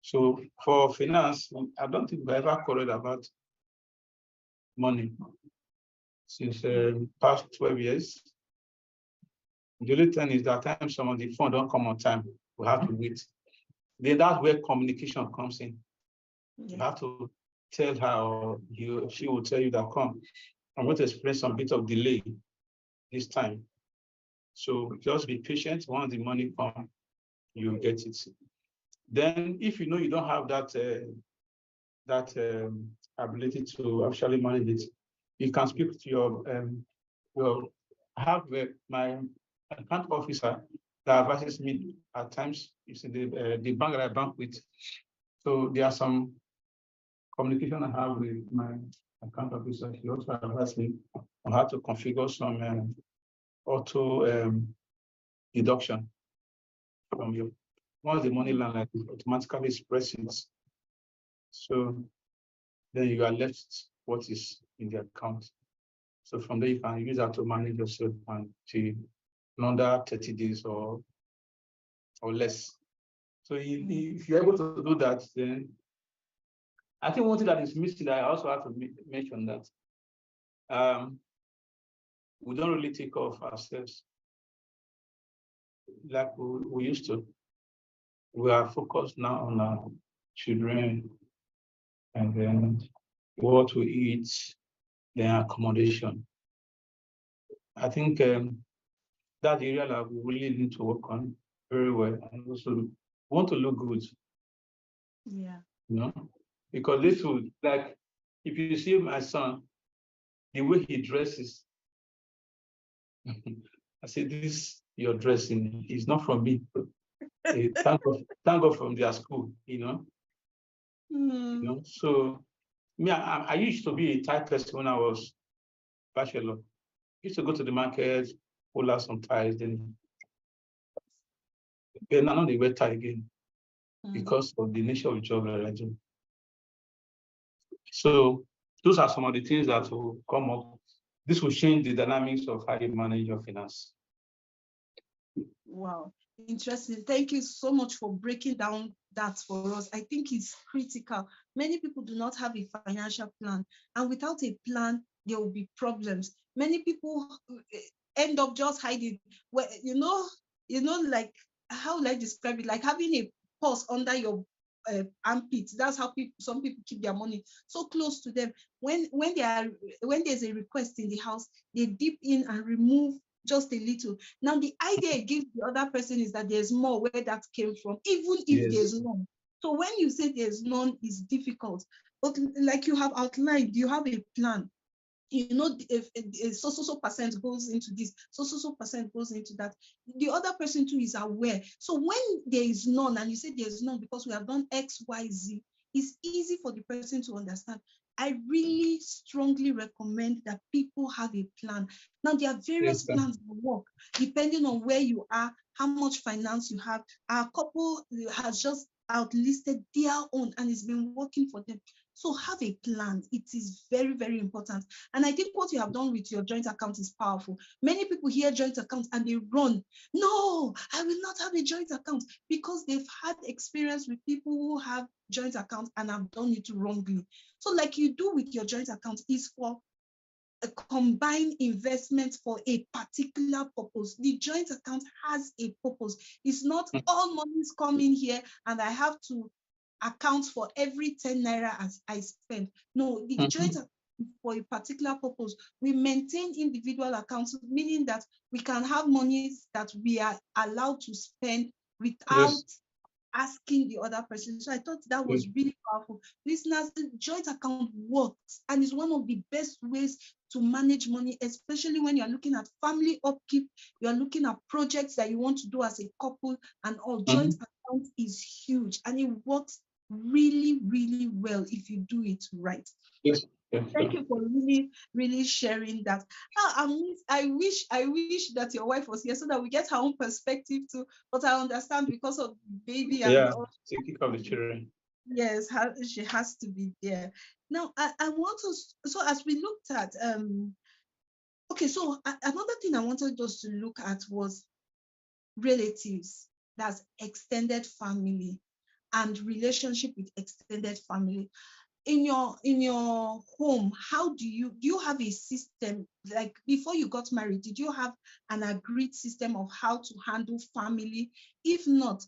So for finance, I don't think we ever quarreled about money since past 12 years. The only thing is that time some of the funds don't come on time, we have to wait. Then that's where communication comes in. You have to tell her, or she will tell you that, come, I'm going to experience some bit of delay this time. So just be patient. Once the money comes, you get it. Then if you know you don't have that ability to actually manage it, you can speak to my account officer that advises me at times. It's in the bank that I bank with. So there are some communication I have with my account officer. He also advised me on how to configure some auto deduction from you. Once the money lands, like, it automatically expresses. So then you are left what is in the account. So from there you can use that to manage yourself until under 30 days or less. So if you're able to do that, then I think one thing that is missing that I also have to mention that we don't really take care of ourselves like we used to. We are focused now on our children, and then what we eat, then accommodation. I think that area that we really need to work on very well, and also want to look good. Yeah. You know, because this would, like, if you see my son, the way he dresses, I say, this your dressing is not from me. Thank God from their school, you know. You know, so me, I used to be a tight person when I was bachelor. Used to go to the market, pull out some ties, then I know they wear tie again because of the nature of the job that I do. So those are some of the things that will come up. This will change the dynamics of how you manage your finance. Wow, interesting. Thank you so much for breaking down that for us. I think it's critical. Many people do not have a financial plan, and without a plan, there will be problems. Many people end up just hiding. Well, you know, like, how will I describe it? Like having a purse under your armpits. That's how some people keep their money so close to them. When there's a request in the house, they dip in and remove just a little. Now the idea it gives the other person is that there's more where that came from, even if there's none. So when you say there's none, it's difficult. But like you have outlined, you have a plan. You know, if so percent goes into this, so percent goes into that. The other person too is aware. So when there is none, and you say there's none because we have done X, Y, Z, it's easy for the person to understand. I really strongly recommend that people have a plan. Now, there are various plans that work depending on where you are, how much finance you have. Our couple has just outlisted their own and it's been working for them. So have a plan. It is very, very important. And I think what you have done with your joint account is powerful. Many people hear joint account and they run. No, I will not have a joint account, because they've had experience with people who have joint accounts and have done it wrongly. So like you do with your joint account is for a combined investment for a particular purpose. The joint account has a purpose. It's not all money is coming here and I have to account for every 10 naira as I spend. No, the joint account for a particular purpose. We maintain individual accounts, meaning that we can have monies that we are allowed to spend without asking the other person. So I thought that was really powerful. Listeners, the joint account works and is one of the best ways to manage money, especially when you're looking at family upkeep, you're looking at projects that you want to do as a couple and all. Joint account is huge and it works really, really well if you do it right. Yes. Thank you for really, really sharing that. I wish that your wife was here so that we get her own perspective too. But I understand because of baby and all. Taking care of the children. Yes, she has to be there. Now, I want to. So as we looked at, okay. So another thing I wanted us to look at was relatives. That's extended family and relationship with extended family. In your home, how do you have a system? Like before you got married, did you have an agreed system of how to handle family? If not,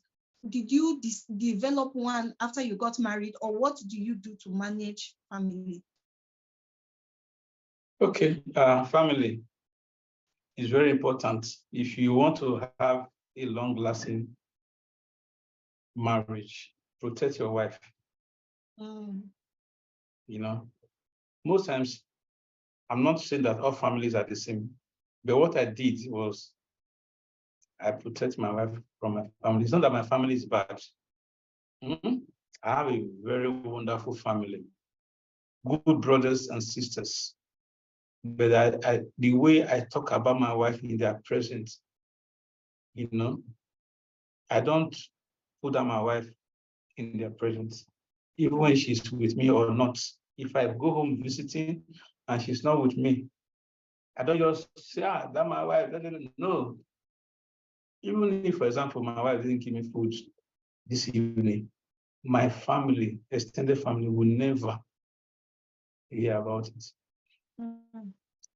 did you develop one after you got married, or what do you do to manage family? Okay, family is very important. If you want to have a long-lasting marriage, protect your wife. You know, most times, I'm not saying that all families are the same, but what I did was I protect my wife from my family. It's not that my family is bad. I have a very wonderful family, good brothers and sisters. But the way I talk about my wife in their presence, you know, I don't put down my wife in their presence, even when she's with me or not. If I go home visiting and she's not with me, I don't just say, that's my wife. No. Even if, for example, my wife didn't give me food this evening, my family, extended family, will never hear about it.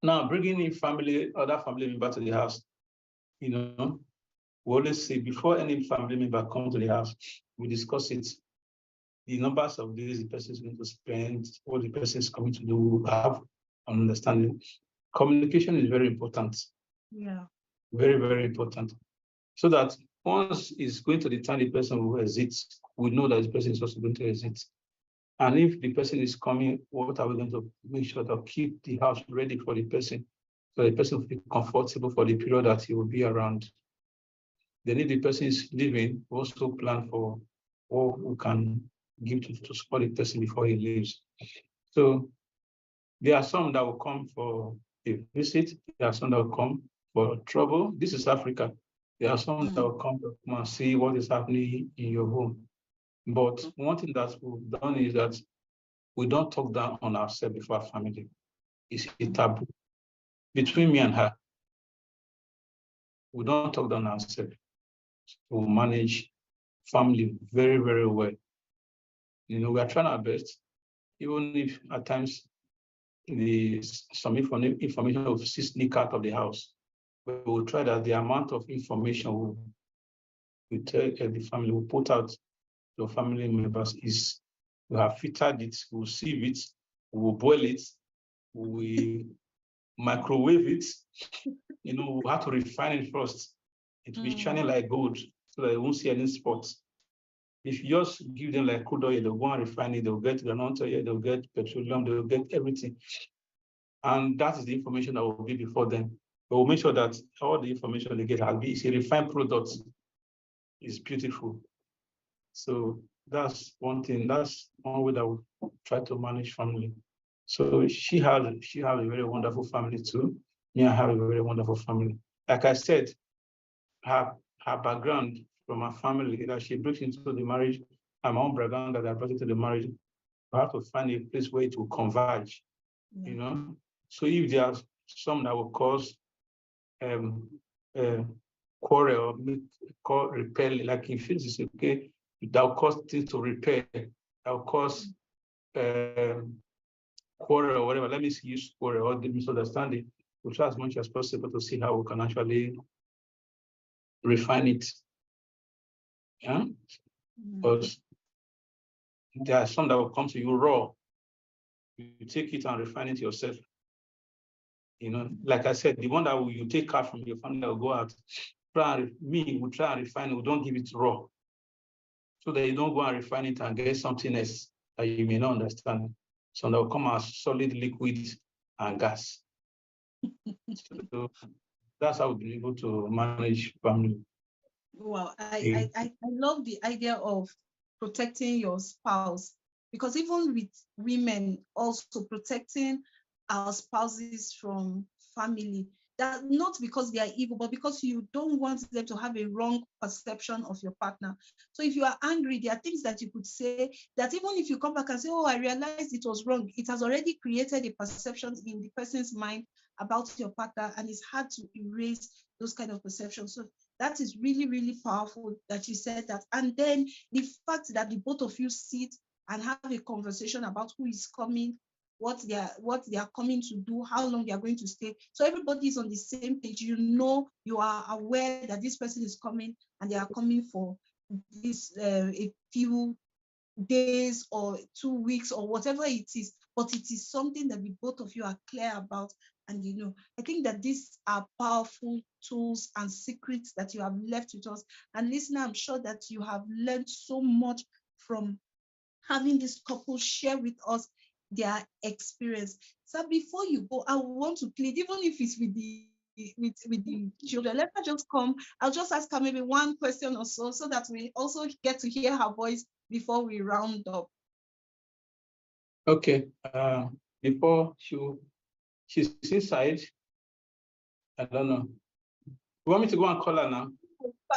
Now, bringing in other family members to the house, you know, we always say before any family member comes to the house, we discuss it. The numbers of days the person is going to spend, what the person is coming to do, have an understanding. Communication is very important. Yeah. Very, very important. So that once it's going to the time the person will exit, we know that the person is also going to exit. And if the person is coming, what are we going to make sure to keep the house ready for the person, so the person will be comfortable for the period that he will be around. Then if the person is leaving, we also plan for what we can give to support the person before he leaves. So there are some that will come for a visit. There are some that will come for trouble. This is Africa. There are some that will come to come and see what is happening in your home. But one thing that we've done is that we don't talk down on ourselves before our family. It's a taboo. Between me and her, we don't talk down on ourselves. We manage family very, very well. You know, we are trying our best, even if at times some information will sneak out of the house. But we'll try that the amount of information we tell the family, we put out your family members is we have filtered it, we'll sieve it, we'll boil it, we microwave it. You know, we have to refine it first. It will be shining like gold so that you won't see any spots. If you just give them like crude oil, they'll go and refine it, they'll get granite oil, they'll get petroleum, they'll get everything. And that is the information that will be before them. But we'll make sure that all the information they get is a refined product. It's beautiful. So that's one thing. That's one way that we try to manage family. So she has a very wonderful family too. Me, I have a very wonderful family. Like I said, her background from her family that she brings into the marriage, and my own background that I brought into the marriage, we have to find a place where it will converge. Yeah. You know, so if there are some that will cause quarrel, repel, like in physics, okay, that will cause things to repair, that will cause quarrel or whatever. Let me use quarrel or the misunderstanding. We'll try as much as possible to see how we can actually refine it. Yeah, because there are some that will come to you raw. You take it and refine it yourself. You know, like I said, the one that you take out from your family will go out. We try and refine it. We don't give it raw, so that you don't go and refine it and get something else that you may not understand. So that will come as solid liquid and gas. So that's how we've been able to manage family. Wow, I love the idea of protecting your spouse, because even with women also protecting our spouses from family, that not because they are evil, but because you don't want them to have a wrong perception of your partner. So if you are angry, there are things that you could say that even if you come back and say, oh, I realized it was wrong, it has already created a perception in the person's mind about your partner, and it's hard to erase those kind of perceptions. So that is really, really powerful that you said that. And then the fact that the both of you sit and have a conversation about who is coming, what they are coming to do, how long they are going to stay. So everybody is on the same page. You know, you are aware that this person is coming and they are coming for this a few days or 2 weeks or whatever it is, but it is something that the both of you are clear about. And you know, I think that these are powerful tools and secrets that you have left with us. And listener, I'm sure that you have learned so much from having this couple share with us their experience. So before you go, I want to plead, even if it's with the children, let her just come. I'll just ask her maybe one question or so that we also get to hear her voice before we round up. Okay. Before she's inside. I don't know. You want me to go and call her now?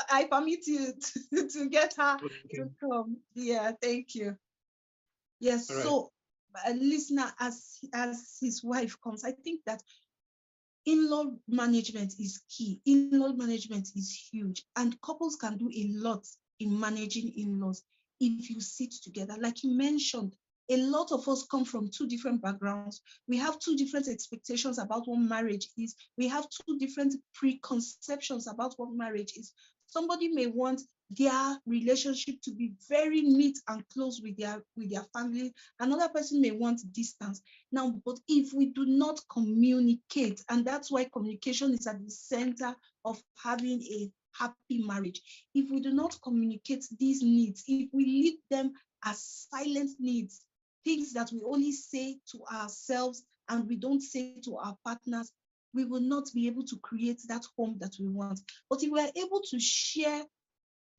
I permit you to get her to come. Yeah, thank you. Yes. Right. So, listener, as his wife comes, I think that in-law management is key. In-law management is huge, and couples can do a lot in managing in-laws if you sit together. Like you mentioned, a lot of us come from two different backgrounds. We have two different expectations about what marriage is. We have two different preconceptions about what marriage is. Somebody may want their relationship to be very neat and close with their family. Another person may want distance. Now, but if we do not communicate, and that's why communication is at the center of having a happy marriage. If we do not communicate these needs, if we leave them as silent needs, things that we only say to ourselves and we don't say to our partners, we will not be able to create that home that we want. But if we are able to share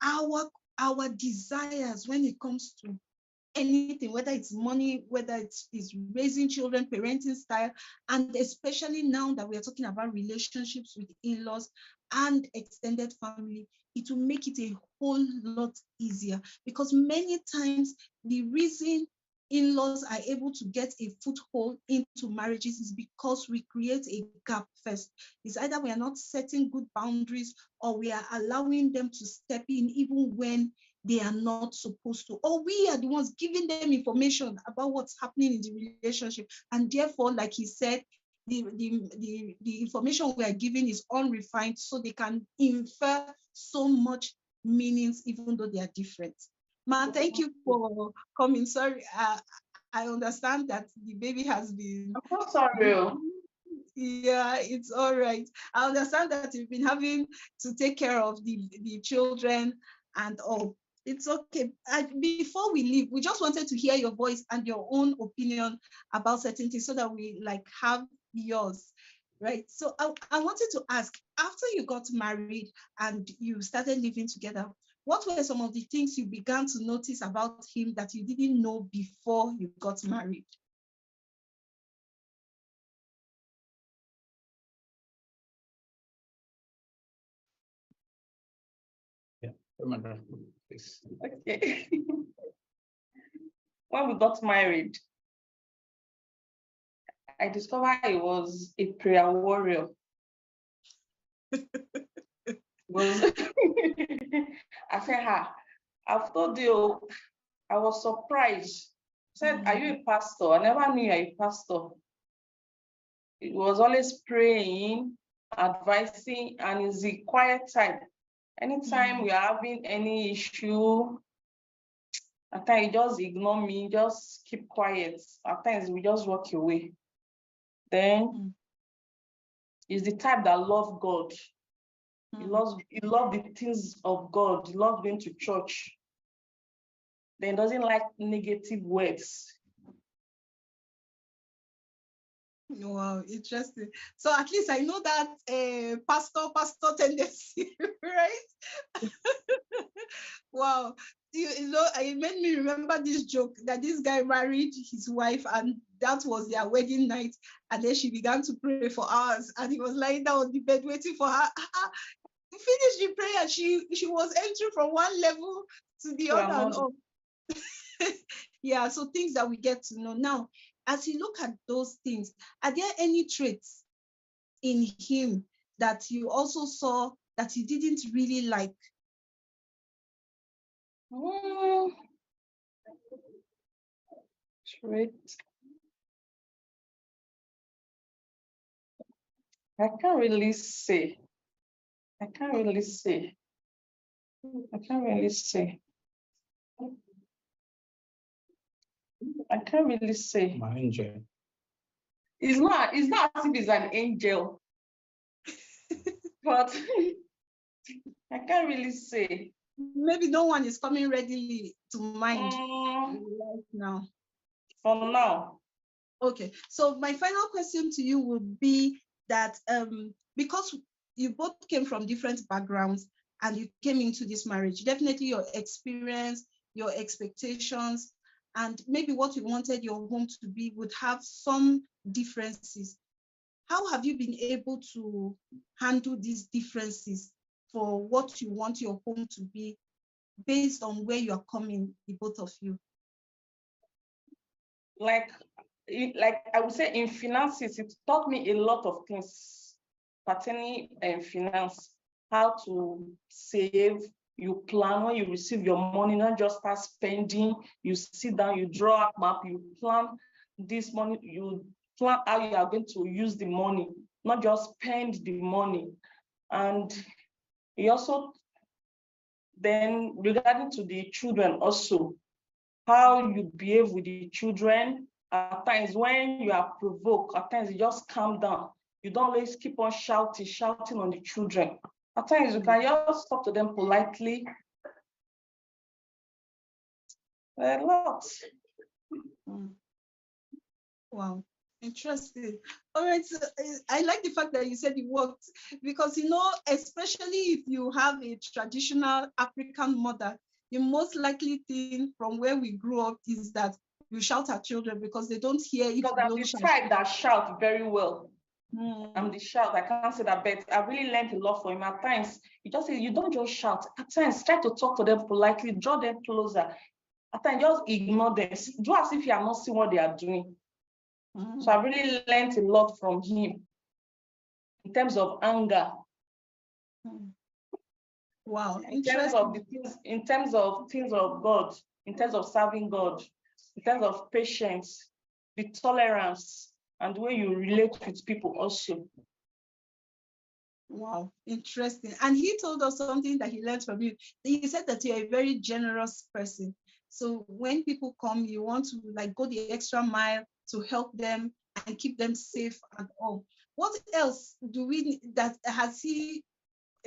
our desires when it comes to anything, whether it's money, whether it's raising children, parenting style, and especially now that we are talking about relationships with in-laws and extended family, it will make it a whole lot easier, because many times the reason in-laws are able to get a foothold into marriages is because we create a gap first. It's either we are not setting good boundaries or we are allowing them to step in even when they are not supposed to, or we are the ones giving them information about what's happening in the relationship. And therefore, like he said, the information we are giving is unrefined, so they can infer so much meanings even though they are different. Ma, thank you for coming. Sorry, I understand that the baby has been. I'm so sorry. Yeah, it's all right. I understand that you've been having to take care of the children and all. It's okay. Before we leave, we just wanted to hear your voice and your own opinion about certain things so that we like have yours, right? So I wanted to ask, after you got married and you started living together, what were some of the things you began to notice about him that you didn't know before you got married? Remember, please. Okay. When we got married, I discovered he was a prayer warrior. I said, I've told you, I was surprised. I said, are you a pastor? I never knew you were a pastor. He was always praying, advising, and is the quiet type. Anytime we are having any issue, at times you just ignore me, just keep quiet. At times we just walk away. Then he's the type that loves God. He loves the things of God. He loves going to church. Then doesn't like negative words. Wow, interesting. So at least I know that pastor tendency, right? Wow. You know, it made me remember this joke that this guy married his wife and that was their wedding night. And then she began to pray for hours and he was lying down on the bed waiting for her. Finished the prayer. She was entering from one level to the other and all. Yeah, so things that we get to know. Now, as you look at those things, are there any traits in him that you also saw that you didn't really like? Trait. I can't really say. I can't really say. I can't really say. My angel. It's not as if he's an angel. But I can't really say. Maybe no one is coming readily to mind right now. For now. Okay, so my final question to you would be that because you both came from different backgrounds and you came into this marriage, definitely your experience, your expectations, and maybe what you wanted your home to be would have some differences. How have you been able to handle these differences for what you want your home to be based on where you are coming, the both of you? Like I would say in finances, it taught me a lot of things pertaining finance, how to save, you plan when you receive your money, not just start spending, you sit down, you draw a map, you plan this money, you plan how you are going to use the money, not just spend the money. And he also, then regarding to the children also, how you behave with the children. At times when you are provoked, at times you just calm down. You don't always keep on shouting on the children. At times you can just talk to them politely. A lot. Wow, interesting. All right, so I like the fact that you said it worked because, you know, especially if you have a traditional African mother, the most likely thing from where we grew up is that you shout at children because they don't hear if you don't shout. I'm the type that shout very well. I'm the shout, I can't say that, but I really learned a lot from him. At times, he just says, you don't just shout. At times, try to talk to them politely, draw them closer. At times, just ignore them. Do as if you are not seeing what they are doing. So I really learned a lot from him in terms of anger. Wow. In terms of things of God, in terms of serving God, in terms of patience, the tolerance, and the way you relate with people also. Wow, interesting. And he told us something that he learned from you. He said that you're a very generous person. So when people come, you want to like go the extra mile to help them and keep them safe and all. What else do we that has he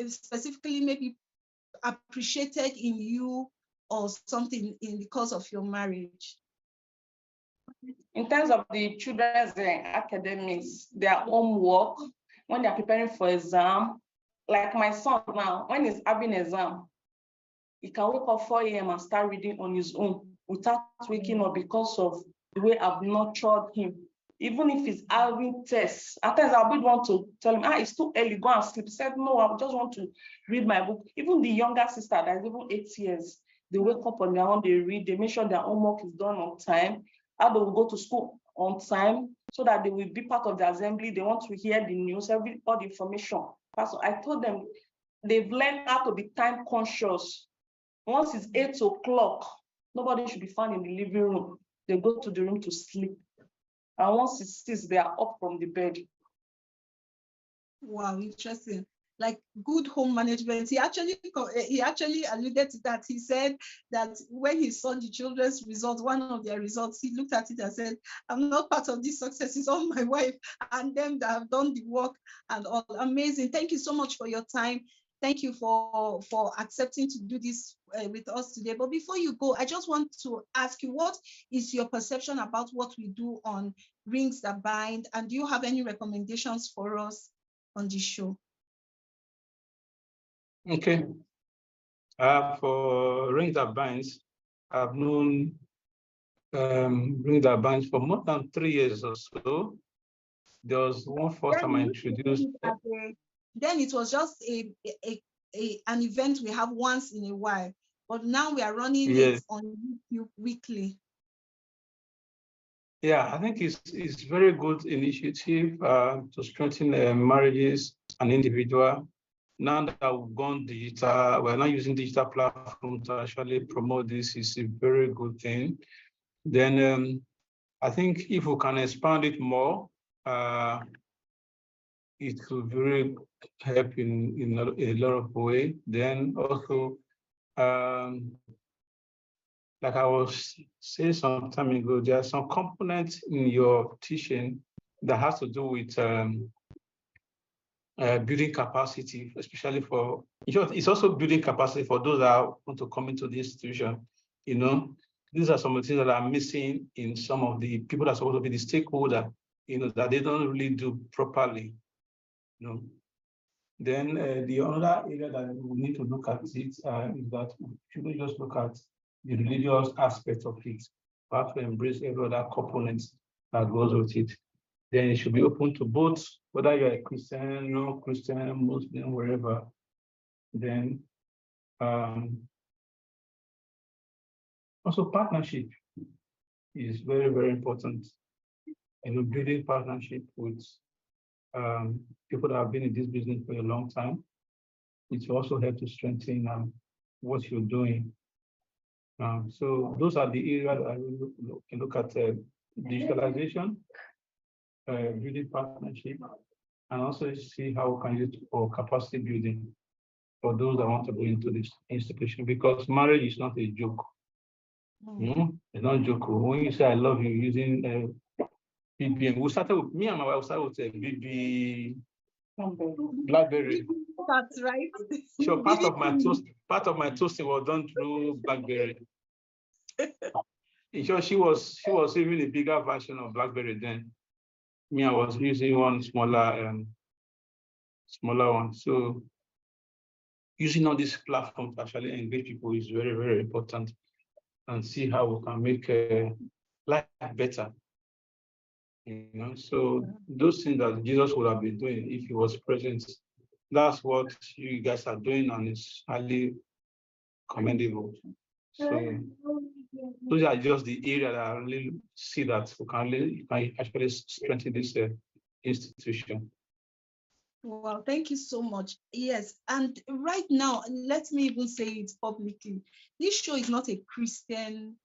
specifically maybe appreciated in you or something in the course of your marriage? In terms of the children's academics, their homework, when they're preparing for exam, like my son now, when he's having exam, he can wake up 4 a.m. and start reading on his own without waking up because of the way I've nurtured him. Even if he's having tests, at times I would want to tell him, it's too early, go and sleep. He said, no, I just want to read my book. Even the younger sister that's even 8 years, they wake up on their own, they read, they make sure their homework is done on time, how they will go to school on time, so that they will be part of the assembly. They want to hear the news, all the information. So I told them they've learned how to be time conscious. Once it's 8 o'clock, nobody should be found in the living room. They go to the room to sleep. And once it's 6, they are up from the bed. Wow, interesting. Like good home management. He actually alluded to that. He said that when he saw the children's results, one of their results, he looked at it and said, I'm not part of this success. It's all my wife and them that have done the work and all. Amazing. Thank you so much for your time. Thank you for accepting to do this with us today. But before you go, I just want to ask you, what is your perception about what we do on Rings That Bind? And do you have any recommendations for us on this show? Okay. For Rings That Binds, I've known Rings That Binds for more than 3 years or so. There was one first time I introduced. Then it was just an event we have once in a while, but now we are running it on YouTube weekly. Yeah, I think it's very good initiative to strengthen marriages and individual. Now that we've gone digital, we're not using digital platform to actually promote this. Is a very good thing. Then I think if we can expand it more, it will really help in a lot of ways. Then also, like I was saying some time ago, there are some components in your teaching that has to do with building capacity, especially for, it's also building capacity for those that want to come into the institution. You know, these are some of the things that are missing in some of the people that are supposed to be the stakeholder, you know, that they don't really do properly. You know. Then the other area that we need to look at is that we shouldn't just look at the religious aspect of it. We have to embrace every other component that goes with it. Then it should be open to both, whether you're a Christian, non-Christian, Muslim, wherever. Then also partnership is very, very important. You know, building partnership with people that have been in this business for a long time. It will also help to strengthen what you're doing. So those are the areas that I will look at: digitalization, building partnership, and also see how we can use it for capacity building for those that want to go into this institution, because marriage is not a joke. It's not a joke. When you say I love you using BBM, we started with me and my wife started with a BB BlackBerry. That's right. So part of my toasting was done through BlackBerry. She was even a bigger version of BlackBerry then. Me, I was using one smaller one. So using all these platforms to actually engage people is very, very important, and see how we can make life better. You know, so those things that Jesus would have been doing if he was present, that's what you guys are doing, and it's highly commendable. So those are just the area that I really see that we can actually strengthen this institution. Well, thank you so much. Yes, and right now, let me even say it publicly. This show is not a Christian.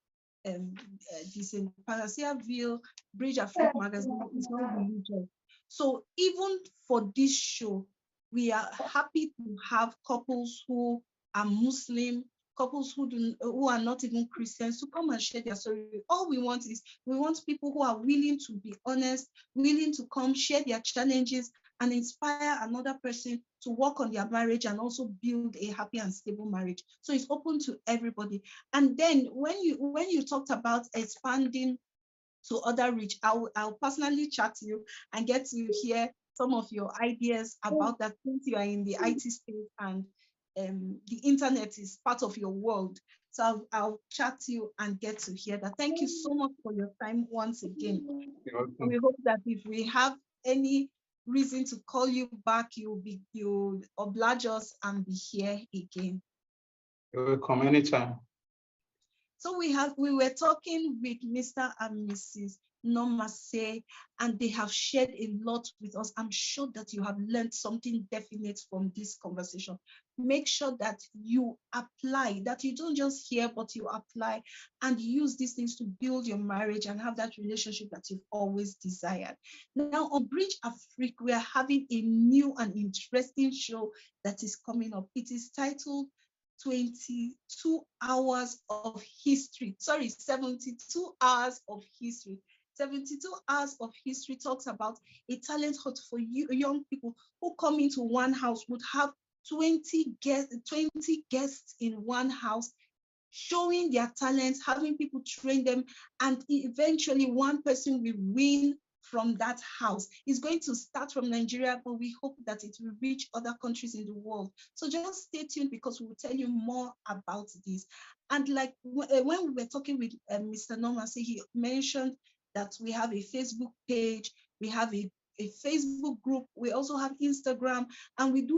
This in Panacea, Ville, BRIDGEAFRIQUE magazine is not religious. So even for this show, we are happy to have couples who are Muslim, couples who are not even Christians to come and share their story. All we want is people who are willing to be honest, willing to come share their challenges and inspire another person to work on their marriage and also build a happy and stable marriage. So it's open to everybody. And then when you talked about expanding to other reach, I'll personally chat to you and get to hear some of your ideas about that, since you are in the IT space and the internet is part of your world. So I'll chat to you and get to hear that. Thank you so much for your time once again. And we hope that if we have any reason to call you back, you'll oblige us and be here again. You're welcome anytime. So we were talking with Mr. and Mrs. Normase, and they have shared a lot with us. I'm sure that you have learned something definite from this conversation. Make sure that you apply, that you don't just hear, but you apply and use these things to build your marriage and have that relationship that you've always desired. Now on BRIDGEAFRIQUE, we are having a new and interesting show that is coming up. It is titled 22 hours of history. Sorry, 72 hours of history. 72 hours of history talks about a talent hunt for you young people who come into one house, would have 20 guests in one house, showing their talents, having people train them, and eventually one person will win from that house. It's going to start from Nigeria, but we hope that it will reach other countries in the world. So just stay tuned, because we will tell you more about this. And like when we were talking with Mr. Normase, he mentioned that we have a Facebook page, we have a Facebook group, we also have Instagram, and we do